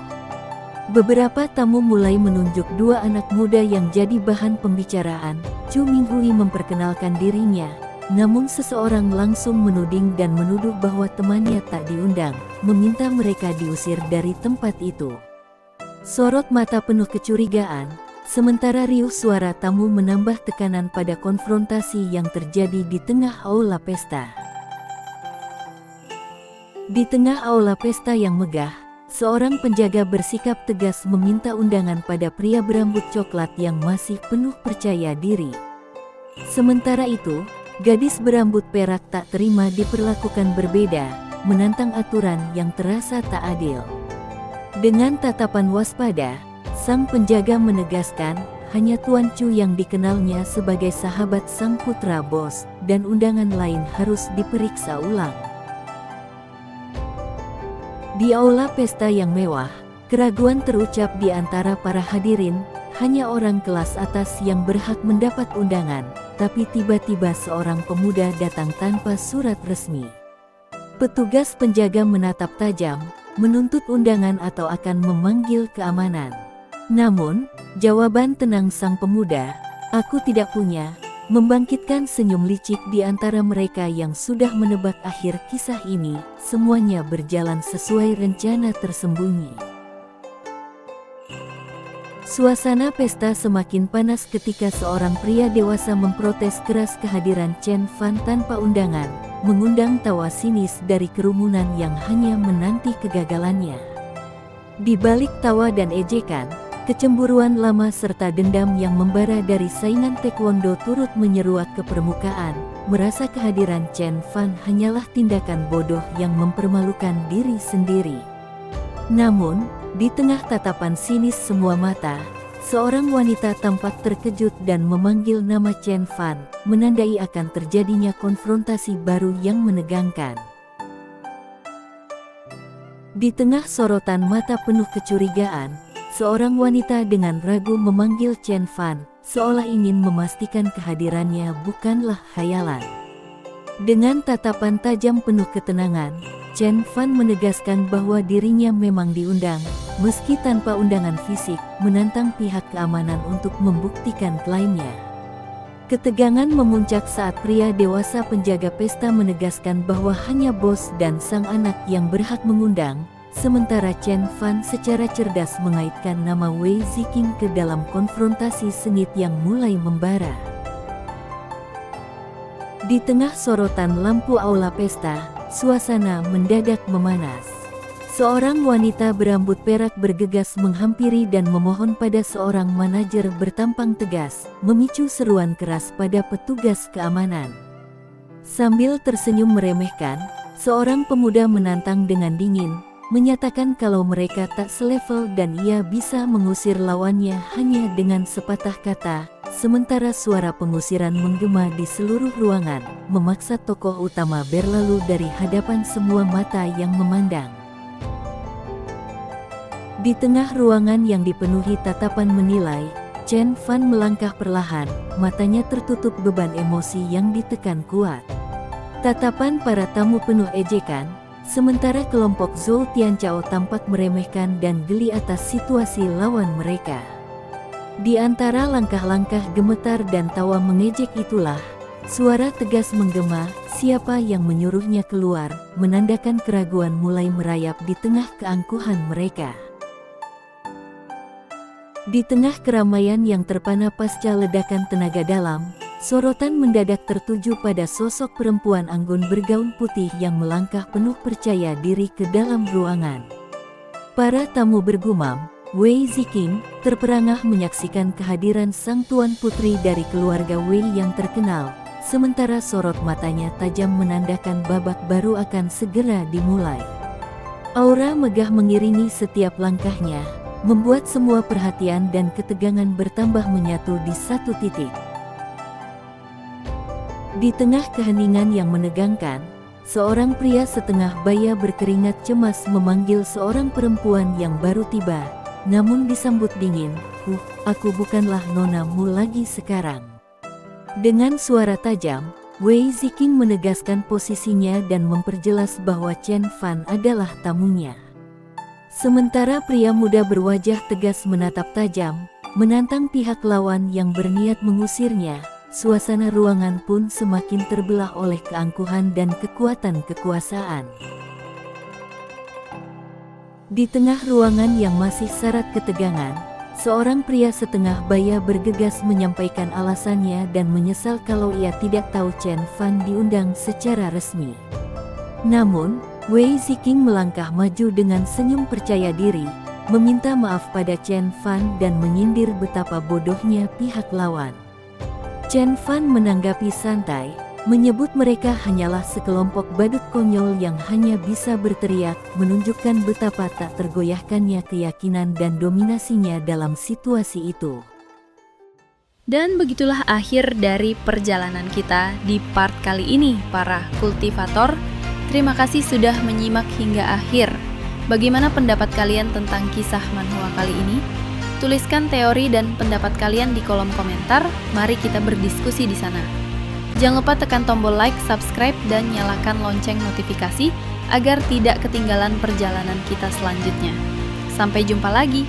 Beberapa tamu mulai menunjuk dua anak muda yang jadi bahan pembicaraan. Chu Minghui memperkenalkan dirinya, namun seseorang langsung menuding dan menuduh bahwa temannya tak diundang, meminta mereka diusir dari tempat itu. Sorot mata penuh kecurigaan, sementara riuh suara tamu menambah tekanan pada konfrontasi yang terjadi di tengah aula pesta. Di tengah aula pesta yang megah, seorang penjaga bersikap tegas meminta undangan pada pria berambut coklat yang masih penuh percaya diri. Sementara itu, gadis berambut perak tak terima diperlakukan berbeda, menantang aturan yang terasa tak adil. Dengan tatapan waspada, sang penjaga menegaskan, hanya Tuan Chu yang dikenalnya sebagai sahabat sang putra bos, dan undangan lain harus diperiksa ulang. Di aula pesta yang mewah, keraguan terucap di antara para hadirin, hanya orang kelas atas yang berhak mendapat undangan, tapi tiba-tiba seorang pemuda datang tanpa surat resmi. Petugas penjaga menatap tajam, menuntut undangan atau akan memanggil keamanan. Namun, jawaban tenang sang pemuda, "Aku tidak punya," membangkitkan senyum licik di antara mereka yang sudah menebak akhir kisah ini. Semuanya berjalan sesuai rencana tersembunyi. Suasana pesta semakin panas ketika seorang pria dewasa memprotes keras kehadiran Chen Fan tanpa undangan, mengundang tawa sinis dari kerumunan yang hanya menanti kegagalannya. Di balik tawa dan ejekan, kecemburuan lama serta dendam yang membara dari saingan taekwondo turut menyeruak ke permukaan, merasa kehadiran Chen Fan hanyalah tindakan bodoh yang mempermalukan diri sendiri. Namun, di tengah tatapan sinis semua mata, seorang wanita tampak terkejut dan memanggil nama Chen Fan, menandai akan terjadinya konfrontasi baru yang menegangkan. Di tengah sorotan mata penuh kecurigaan, seorang wanita dengan ragu memanggil Chen Fan, seolah ingin memastikan kehadirannya bukanlah khayalan. Dengan tatapan tajam penuh ketenangan, Chen Fan menegaskan bahwa dirinya memang diundang, meski tanpa undangan fisik, menantang pihak keamanan untuk membuktikan klaimnya. Ketegangan memuncak saat pria dewasa penjaga pesta menegaskan bahwa hanya bos dan sang anak yang berhak mengundang, sementara Chen Fan secara cerdas mengaitkan nama Wei Ziqing ke dalam konfrontasi sengit yang mulai membara. Di tengah sorotan lampu aula pesta, suasana mendadak memanas. Seorang wanita berambut perak bergegas menghampiri dan memohon pada seorang manajer bertampang tegas, memicu seruan keras pada petugas keamanan. Sambil tersenyum meremehkan, seorang pemuda menantang dengan dingin, menyatakan kalau mereka tak selevel dan ia bisa mengusir lawannya hanya dengan sepatah kata. Sementara suara pengusiran menggema di seluruh ruangan, memaksa tokoh utama berlalu dari hadapan semua mata yang memandang. Di tengah ruangan yang dipenuhi tatapan menilai, Chen Fan melangkah perlahan, matanya tertutup beban emosi yang ditekan kuat. Tatapan para tamu penuh ejekan, sementara kelompok Zhou Tianchao tampak meremehkan dan geli atas situasi lawan mereka. Di antara langkah-langkah gemetar dan tawa mengejek itulah, suara tegas menggema, siapa yang menyuruhnya keluar, menandakan keraguan mulai merayap di tengah keangkuhan mereka. Di tengah keramaian yang terpana pasca ledakan tenaga dalam, sorotan mendadak tertuju pada sosok perempuan anggun bergaun putih yang melangkah penuh percaya diri ke dalam ruangan. Para tamu bergumam, Wei Ziqing terperangah menyaksikan kehadiran sang tuan putri dari keluarga Wei yang terkenal, sementara sorot matanya tajam menandakan babak baru akan segera dimulai. Aura megah mengiringi setiap langkahnya, membuat semua perhatian dan ketegangan bertambah menyatu di satu titik. Di tengah keheningan yang menegangkan, seorang pria setengah baya berkeringat cemas memanggil seorang perempuan yang baru tiba, namun disambut dingin, aku bukanlah nonamu lagi sekarang." Dengan suara tajam, Wei Ziqing menegaskan posisinya dan memperjelas bahwa Chen Fan adalah tamunya. Sementara pria muda berwajah tegas menatap tajam, menantang pihak lawan yang berniat mengusirnya, suasana ruangan pun semakin terbelah oleh keangkuhan dan kekuatan kekuasaan. Di tengah ruangan yang masih syarat ketegangan, seorang pria setengah baya bergegas menyampaikan alasannya dan menyesal kalau ia tidak tahu Chen Fan diundang secara resmi. Namun, Wei Ziqing melangkah maju dengan senyum percaya diri, meminta maaf pada Chen Fan dan menyindir betapa bodohnya pihak lawan. Chen Fan menanggapi santai, menyebut mereka hanyalah sekelompok badut konyol yang hanya bisa berteriak, menunjukkan betapa tak tergoyahkannya keyakinan dan dominasinya dalam situasi itu. Dan begitulah akhir dari perjalanan kita di part kali ini, para kultivator. Terima kasih sudah menyimak hingga akhir. Bagaimana pendapat kalian tentang kisah manhwa kali ini? Tuliskan teori dan pendapat kalian di kolom komentar. Mari kita berdiskusi di sana. Jangan lupa tekan tombol like, subscribe, dan nyalakan lonceng notifikasi agar tidak ketinggalan perjalanan kita selanjutnya. Sampai jumpa lagi.